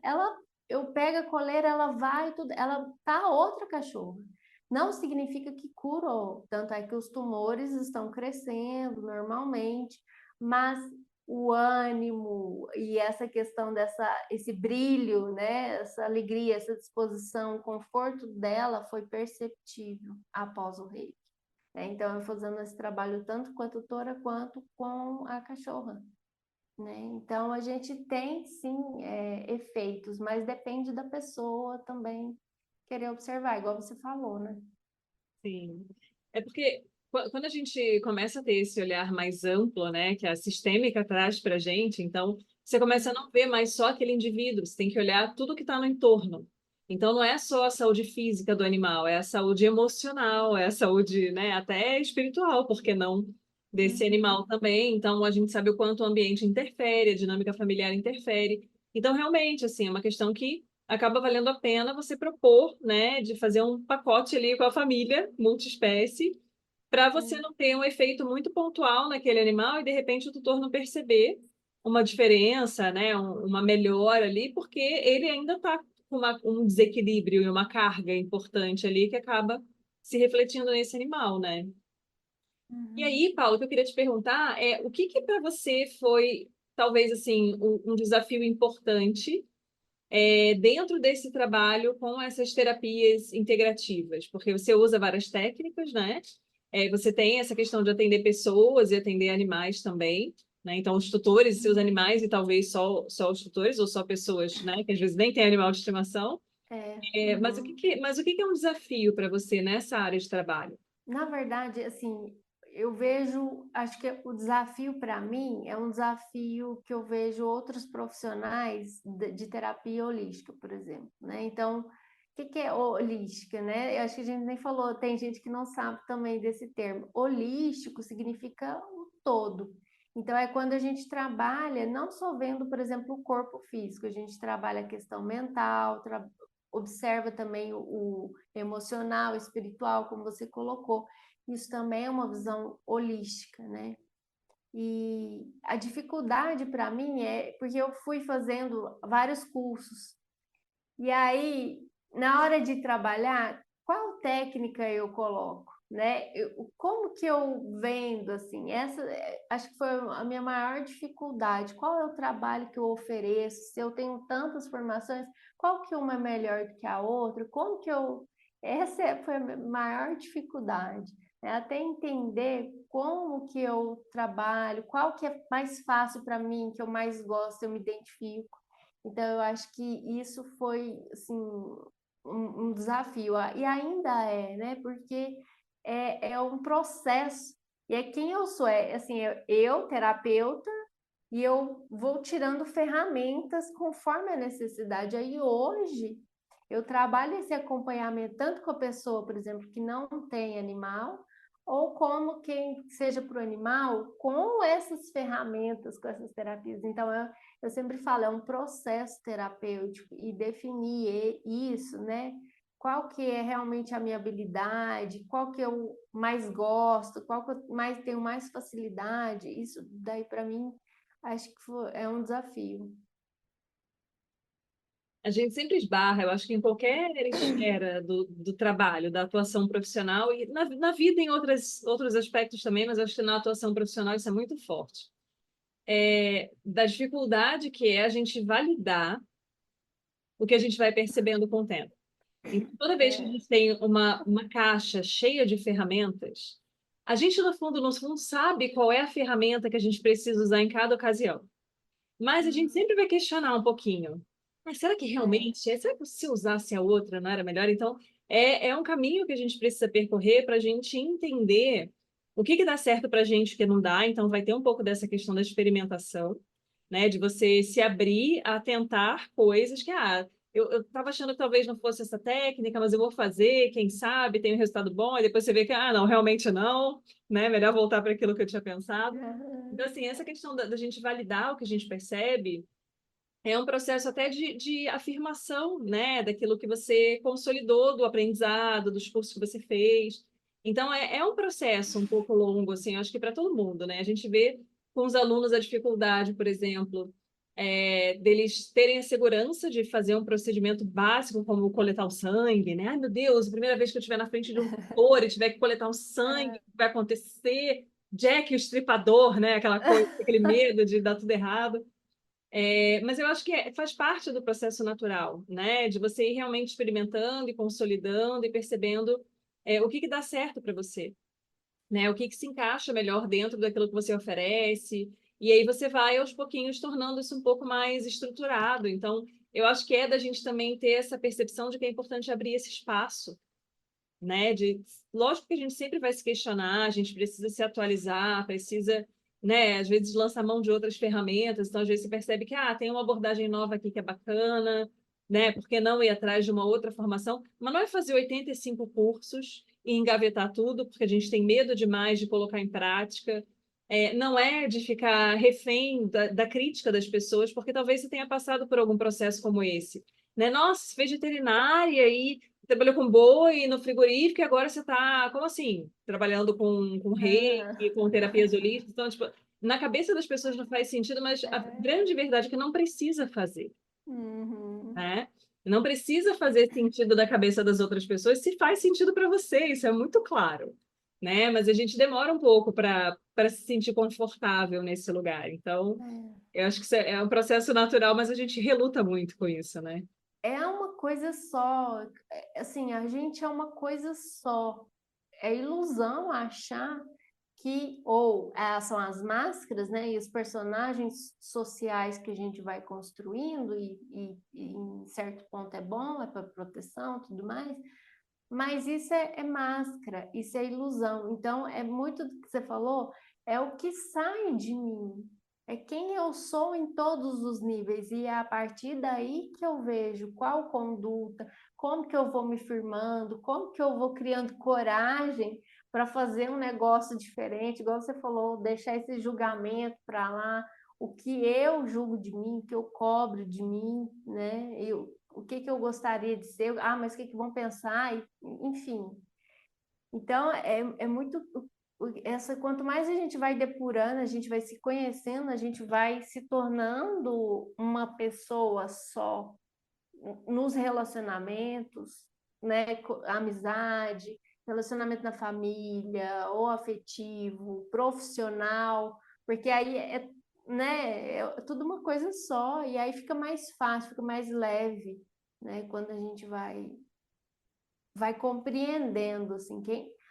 eu pego a coleira, ela vai, tudo, ela tá outra cachorra. Não significa que curou, tanto é que os tumores estão crescendo normalmente, mas o ânimo e essa questão esse brilho, né, essa alegria, essa disposição, o conforto dela foi perceptível após o reiki. Então, eu fazendo esse trabalho tanto com a tutora quanto com a cachorra. Né? Então, a gente tem, sim, efeitos, mas depende da pessoa também querer observar, igual você falou, né? Sim. É porque quando a gente começa a ter esse olhar mais amplo, né, que a sistêmica traz para a gente, então você começa a não ver mais só aquele indivíduo, você tem que olhar tudo que está no entorno. Então não é só a saúde física do animal, é a saúde emocional, é a saúde, né, até espiritual, por que não, desse animal também. Então a gente sabe o quanto o ambiente interfere, a dinâmica familiar interfere. Então realmente, assim, é uma questão que acaba valendo a pena você propor, né, de fazer um pacote ali com a família, multiespécie, para você não ter um efeito muito pontual naquele animal e de repente o tutor não perceber uma diferença, né, uma melhora ali, porque ele ainda está com um desequilíbrio e uma carga importante ali que acaba se refletindo nesse animal, né? E aí, Paulo, o que eu queria te perguntar é o que para você foi talvez assim um desafio importante dentro desse trabalho com essas terapias integrativas, porque você usa várias técnicas, né? Você tem essa questão de atender pessoas e atender animais também, né? Então, os tutores e seus animais, e talvez só os tutores ou só pessoas, né? Que às vezes nem tem animal de estimação. Mas o que que é um desafio para você nessa área de trabalho? Na verdade, assim, eu vejo, acho que o desafio para mim é um desafio que eu vejo outros profissionais de terapia holística, por exemplo, né? Então, o que é holística, né? Eu acho que a gente nem falou, tem gente que não sabe também desse termo. Holístico significa o todo. Então, é quando a gente trabalha, não só vendo, por exemplo, o corpo físico, a gente trabalha a questão mental, observa também o emocional, espiritual, como você colocou. Isso também é uma visão holística, né? E a dificuldade para mim é porque eu fui fazendo vários cursos. E aí, na hora de trabalhar, qual técnica eu coloco, né? Como que eu vendo assim? Essa acho que foi a minha maior dificuldade. Qual é o trabalho que eu ofereço? Se eu tenho tantas formações, qual que uma é melhor do que a outra? Como que eu foi a maior dificuldade, né? Até entender como que eu trabalho, qual que é mais fácil para mim, que eu mais gosto, eu me identifico. Então, eu acho que isso foi, assim, um desafio. E ainda é, né? Porque é um processo. E é quem eu sou. É, assim, eu, terapeuta, e eu vou tirando ferramentas conforme a necessidade. Aí, hoje, eu trabalho esse acompanhamento tanto com a pessoa, por exemplo, que não tem animal, ou como quem seja para o animal, com essas ferramentas, com essas terapias. Então, eu sempre falo, é um processo terapêutico e definir isso, né? Qual que é realmente a minha habilidade, qual que eu mais gosto, qual que eu tenho mais facilidade, isso daí para mim acho que é um desafio. A gente sempre esbarra, eu acho que em qualquer esfera do trabalho, da atuação profissional, e na vida em outros aspectos também, mas acho que na atuação profissional isso é muito forte. Da dificuldade que é a gente validar o que a gente vai percebendo com o tempo. Então, toda vez que a É, gente tem uma caixa cheia de ferramentas, a gente, no fundo, sabe qual é a ferramenta que a gente precisa usar em cada ocasião. Mas a gente sempre vai questionar um pouquinho. Mas será que é, realmente? Será que se usasse a outra não era melhor? Então, é um caminho que a gente precisa percorrer para a gente entender o que dá certo para a gente e o que não dá. Então, vai ter um pouco dessa questão da experimentação, né? De você se abrir a tentar coisas que, eu estava achando que talvez não fosse essa técnica, mas eu vou fazer, quem sabe, tem um resultado bom, e depois você vê que, não, realmente não, né? Melhor voltar para aquilo que eu tinha pensado. Então, assim, essa questão da gente validar o que a gente percebe é um processo até de afirmação, né, daquilo que você consolidou, do aprendizado, dos cursos que você fez. Então, é um processo um pouco longo, assim, eu acho que para todo mundo, né? A gente vê com os alunos a dificuldade, por exemplo, deles terem a segurança de fazer um procedimento básico, como coletar o sangue, né? Ai, meu Deus, a primeira vez que eu estiver na frente de um doutor e tiver que coletar um sangue, o que vai acontecer? Jack, o estripador, né? Aquela coisa, aquele medo de dar tudo errado. Mas eu acho que faz parte do processo natural, né? De você ir realmente experimentando e consolidando e percebendo o que dá certo para você, né? O que se encaixa melhor dentro daquilo que você oferece. E aí você vai, aos pouquinhos, tornando isso um pouco mais estruturado. Então, eu acho que é da gente também ter essa percepção de que é importante abrir esse espaço, né? Lógico que a gente sempre vai se questionar, a gente precisa se atualizar, precisa, né? Às vezes lança mão de outras ferramentas, então às vezes você percebe que tem uma abordagem nova aqui que é bacana, né? Por que não ir atrás de uma outra formação? Mas não é fazer 85 cursos e engavetar tudo, porque a gente tem medo demais de colocar em prática. Não é de ficar refém da crítica das pessoas, porque talvez você tenha passado por algum processo como esse. Né? Nossa, você fez veterinária e trabalhou com boi no frigorífico e agora você está, como assim? Trabalhando com reiki, com terapias holísticas. Então, tipo, na cabeça das pessoas não faz sentido, mas a grande verdade é que não precisa fazer, uhum, né? Não precisa fazer sentido da cabeça das outras pessoas se faz sentido para você, isso é muito claro, né? Mas a gente demora um pouco para se sentir confortável nesse lugar. Então, eu acho que isso é um processo natural, mas a gente reluta muito com isso, né? é uma coisa só, assim, a gente é uma coisa só. É ilusão achar que, ou são as máscaras, né, e os personagens sociais que a gente vai construindo, e em certo ponto é bom, é para proteção, tudo mais, Mas isso é máscara, isso é ilusão. Então, é muito do que você falou, é o que sai de mim. É quem eu sou em todos os níveis. E é a partir daí que eu vejo qual conduta, como que eu vou me firmando, como que eu vou criando coragem para fazer um negócio diferente, igual você falou, deixar esse julgamento para lá, o que eu julgo de mim, o que eu cobro de mim, né? O que que eu gostaria de ser, mas o que que vão pensar, enfim. Então, é muito essa, quanto mais a gente vai depurando, a gente vai se conhecendo, a gente vai se tornando uma pessoa só nos relacionamentos, né, amizade, relacionamento na família, ou afetivo, profissional, porque aí né, é tudo uma coisa só, e aí fica mais fácil, fica mais leve, né, quando a gente vai compreendendo, assim,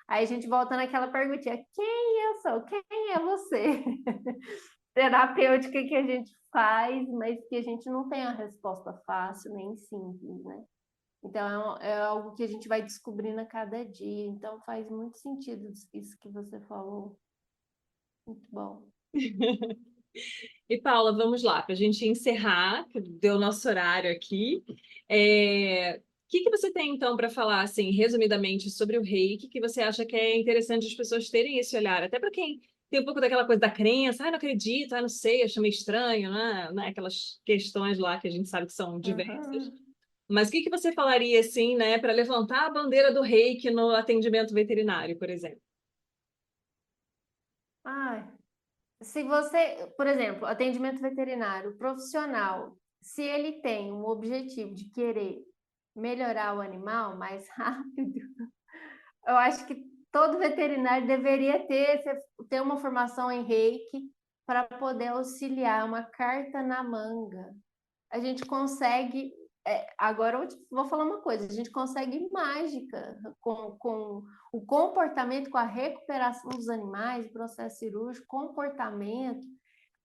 aí a gente volta naquela perguntinha, quem eu sou? Quem é você? Terapêutica que a gente faz, mas que a gente não tem a resposta fácil nem simples, né? Então, é algo que a gente vai descobrindo a cada dia. Então, faz muito sentido isso que você falou. Muito bom. E Paula, vamos lá, para a gente encerrar, que deu o nosso horário aqui. O que que você tem, então, para falar, assim, resumidamente, sobre o reiki, que você acha que é interessante as pessoas terem esse olhar? Até para quem tem um pouco daquela coisa da crença, não acredito, não sei, acho meio estranho, né? Aquelas questões lá que a gente sabe que são diversas. Uhum. Mas o que que você falaria, assim, né, para levantar a bandeira do reiki no atendimento veterinário, por exemplo? Ai, se você, por exemplo, atendimento veterinário profissional, se ele tem um objetivo de querer melhorar o animal mais rápido, eu acho que todo veterinário deveria ter uma formação em reiki para poder auxiliar, uma carta na manga. A gente consegue. Agora eu vou falar uma coisa: a gente consegue mágica com o comportamento, com a recuperação dos animais, processo cirúrgico, comportamento.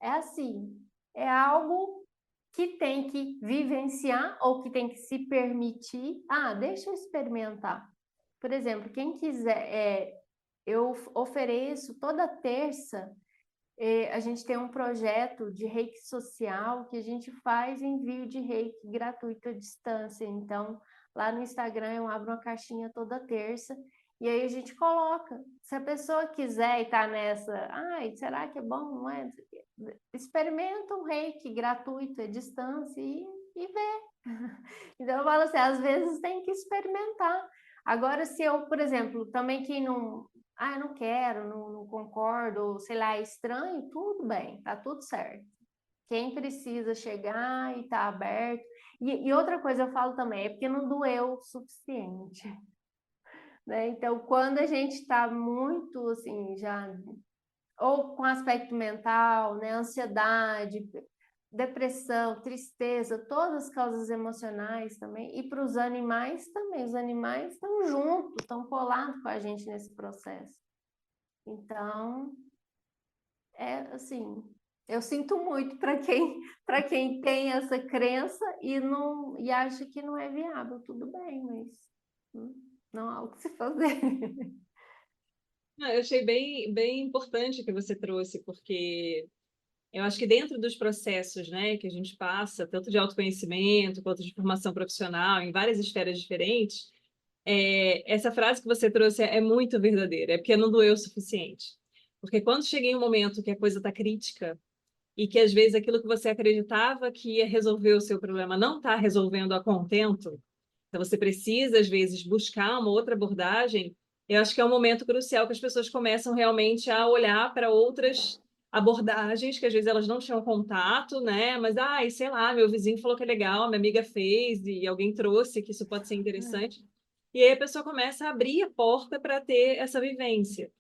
É assim, é algo que tem que vivenciar ou que tem que se permitir. Deixa eu experimentar. Por exemplo, quem quiser, eu ofereço toda terça. A gente tem um projeto de reiki social que a gente faz envio de reiki gratuito à distância. Então, lá no Instagram eu abro uma caixinha toda terça e aí a gente coloca. Se a pessoa quiser e tá nessa, será que é bom? Não é? Experimenta um reiki gratuito à distância e vê. Então, eu falo assim, às vezes tem que experimentar. Agora, se eu, por exemplo, também quem não, eu não quero, não concordo, sei lá, é estranho, tudo bem, tá tudo certo. Quem precisa chegar e tá aberto. E outra coisa eu falo também, é porque não doeu o suficiente, né? Então, quando a gente está muito, assim, já ou com aspecto mental, né, ansiedade, depressão, tristeza, todas as causas emocionais também, e para os animais também, os animais estão juntos, estão colados com a gente nesse processo. Então, é assim, eu sinto muito para quem tem essa crença e acha que não é viável, tudo bem, mas não há o que se fazer. Eu achei bem importante que você trouxe, porque eu acho que dentro dos processos, né, que a gente passa, tanto de autoconhecimento quanto de formação profissional, em várias esferas diferentes, essa frase que você trouxe é muito verdadeira, é porque não doeu o suficiente. Porque quando chega em um momento que a coisa está crítica e que às vezes aquilo que você acreditava que ia resolver o seu problema não está resolvendo a contento, então você precisa às vezes buscar uma outra abordagem. Eu acho que é um momento crucial que as pessoas começam realmente a olhar para outras abordagens que às vezes elas não tinham contato, né? Mas, sei lá, meu vizinho falou que é legal, minha amiga fez e alguém trouxe que isso pode ser interessante. E aí a pessoa começa a abrir a porta para ter essa vivência.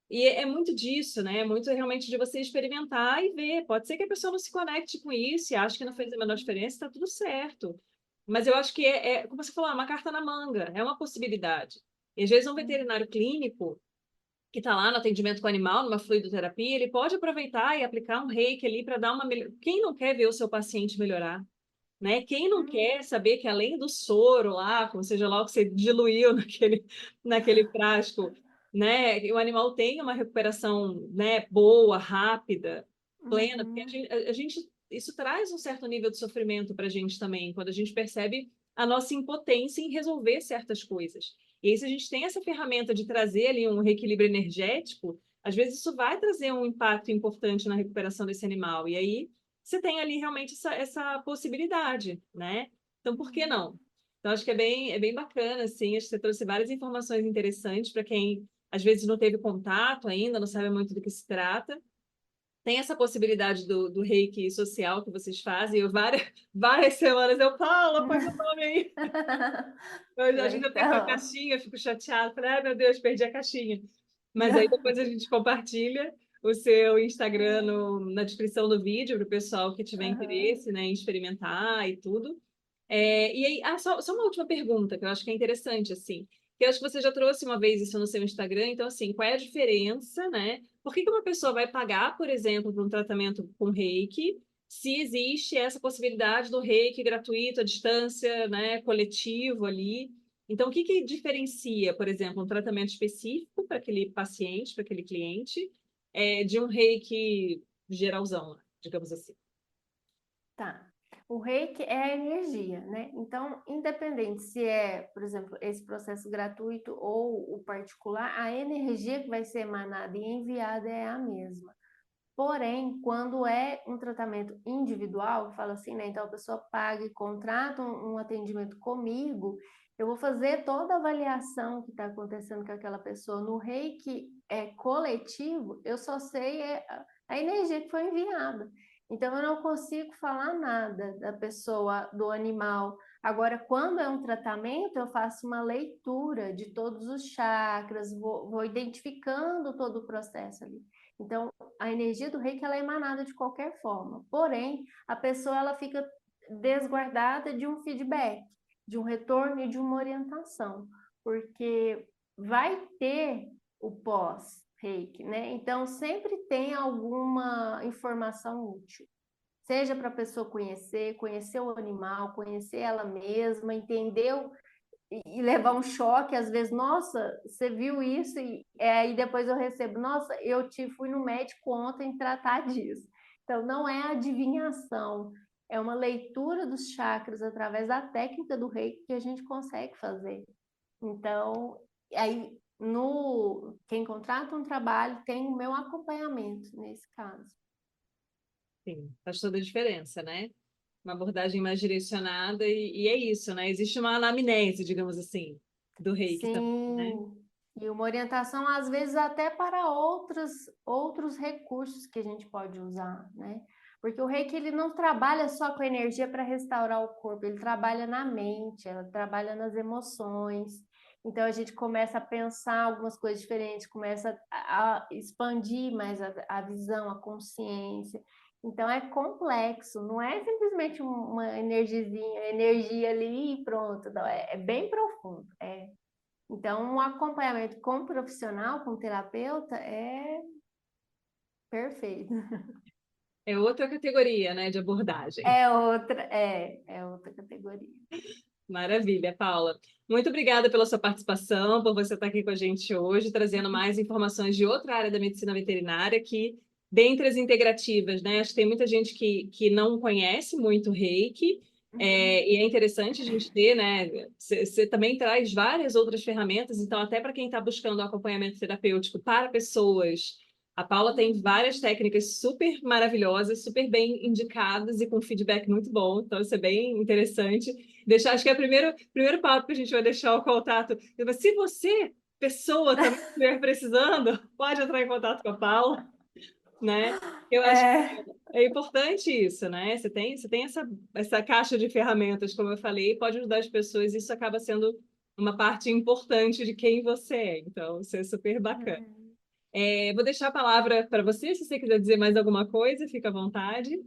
E é muito disso, né? É muito realmente de você experimentar e ver. Pode ser que a pessoa não se conecte com isso e ache que não fez a menor diferença, está tudo certo. Mas eu acho que como você falou, uma carta na manga, é uma possibilidade. E às vezes um veterinário clínico que está lá no atendimento com o animal, numa fluidoterapia, ele pode aproveitar e aplicar um reiki ali para dar uma melhor. Quem não quer ver o seu paciente melhorar? né? Quem não quer saber que além do soro lá, como seja lá o que você diluiu naquele frasco, né? O animal tem uma recuperação, né, boa, rápida, plena, porque Uhum. a gente isso traz um certo nível de sofrimento para a gente também, quando a gente percebe a nossa impotência em resolver certas coisas. E aí, se a gente tem essa ferramenta de trazer ali um reequilíbrio energético, às vezes isso vai trazer um impacto importante na recuperação desse animal. E aí você tem ali realmente essa possibilidade, né? Então, por que não? Então, acho que é bem bacana, assim, acho que você trouxe várias informações interessantes para quem, às vezes, não teve contato ainda, não sabe muito do que se trata. Tem essa possibilidade do reiki social que vocês fazem. Eu, várias semanas eu falo, põe meu nome aí. A gente já tem com a Legal. caixinha, eu fico chateada. Falei, ai, meu Deus, perdi a caixinha. Mas aí depois a gente compartilha o seu Instagram na descrição do vídeo para o pessoal que tiver Aham. interesse, né, em experimentar e tudo. E aí, só uma última pergunta, que eu acho que é interessante, assim, que eu acho que você já trouxe uma vez isso no seu Instagram, então, assim, qual é a diferença, né? Por que que uma pessoa vai pagar, por exemplo, por um tratamento com reiki, se existe essa possibilidade do reiki gratuito, à distância, né, coletivo ali? Então, o que que diferencia, por exemplo, um tratamento específico para aquele paciente, para aquele cliente, de um reiki geralzão, digamos assim? Tá. O reiki é a energia, né? Então, independente se é, por exemplo, esse processo gratuito ou o particular, a energia que vai ser emanada e enviada é a mesma. Porém, quando é um tratamento individual, fala assim, né? Então a pessoa paga e contrata um atendimento comigo, eu vou fazer toda a avaliação que está acontecendo com aquela pessoa. No reiki coletivo, eu só sei a energia que foi enviada. Então eu não consigo falar nada da pessoa, do animal. Agora, quando é um tratamento, eu faço uma leitura de todos os chakras, vou identificando todo o processo ali. Então, a energia do reiki ela é emanada de qualquer forma. Porém, a pessoa ela fica desguardada de um feedback, de um retorno e de uma orientação, porque vai ter o pós-reiki, né? Então, sempre tem alguma informação útil. Seja para a pessoa conhecer o animal, conhecer ela mesma, entender e levar um choque, às vezes, nossa, você viu isso? E depois eu recebo, nossa, fui no médico ontem tratar disso. Então, não é adivinhação, é uma leitura dos chakras através da técnica do reiki que a gente consegue fazer. Então, aí, quem contrata um trabalho tem o meu acompanhamento nesse caso. Sim, faz toda a diferença, né? Uma abordagem mais direcionada e é isso, né? Existe uma anamnese, digamos assim, do reiki também, né? Sim, e uma orientação, às vezes, até para outros recursos que a gente pode usar, né? Porque o reiki, ele não trabalha só com energia para restaurar o corpo, ele trabalha na mente, ele trabalha nas emoções. Então, a gente começa a pensar algumas coisas diferentes, começa a expandir mais a visão, a consciência. Então, é complexo, não é simplesmente uma energia ali e pronto, não, é bem profundo, então, um acompanhamento com um profissional, com um terapeuta, é perfeito. É outra categoria, né, de abordagem. É outra categoria. Maravilha, Paula. Muito obrigada pela sua participação, por você estar aqui com a gente hoje, trazendo mais informações de outra área da medicina veterinária que, dentre as integrativas, né? Acho que tem muita gente que não conhece muito o Reiki, e é interessante a gente ter, né? Você também traz várias outras ferramentas, então, até para quem está buscando um acompanhamento terapêutico para pessoas, a Paula tem várias técnicas super maravilhosas, super bem indicadas e com feedback muito bom, então isso é bem interessante. Acho que é o primeiro papo que a gente vai deixar o contato. Se você, pessoa, também estiver precisando, pode entrar em contato com a Paula, né? Eu acho que É, é importante isso, né? Você tem essa caixa de ferramentas, como eu falei, pode ajudar as pessoas, e isso acaba sendo uma parte importante de quem você é. Então, isso é super bacana. Vou deixar a palavra para você, se você quiser dizer mais alguma coisa, fica à vontade.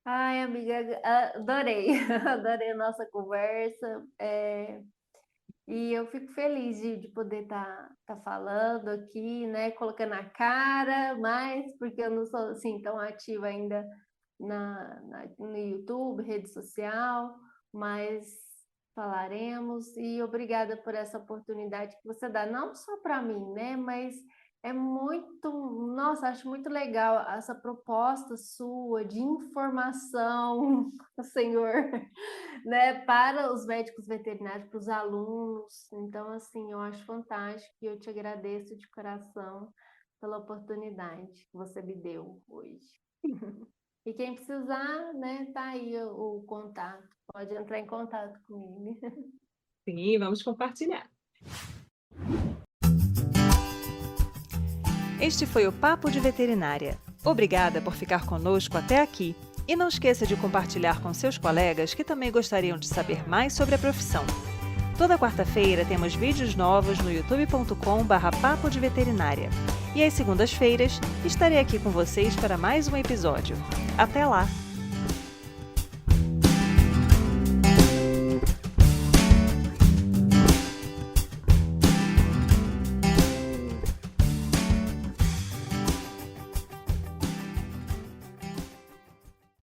Ai, amiga, adorei, adorei a nossa conversa. E eu fico feliz de poder tá falando aqui, né? Colocando a cara, mas porque eu não sou assim tão ativa ainda no YouTube, rede social, mas falaremos. E obrigada por essa oportunidade que você dá, não só para mim, né? Mas é muito, nossa, acho muito legal essa proposta sua de informação, Senhor, né, para os médicos veterinários, para os alunos. Então, assim, eu acho fantástico e eu te agradeço de coração pela oportunidade que você me deu hoje. E quem precisar, né, tá aí o contato, pode entrar em contato comigo. Sim, vamos compartilhar. Este foi o Papo de Veterinária. Obrigada por ficar conosco até aqui. E não esqueça de compartilhar com seus colegas que também gostariam de saber mais sobre a profissão. Toda quarta-feira temos vídeos novos no youtube.com/papo de veterinária. E às segundas-feiras estarei aqui com vocês para mais um episódio. Até lá!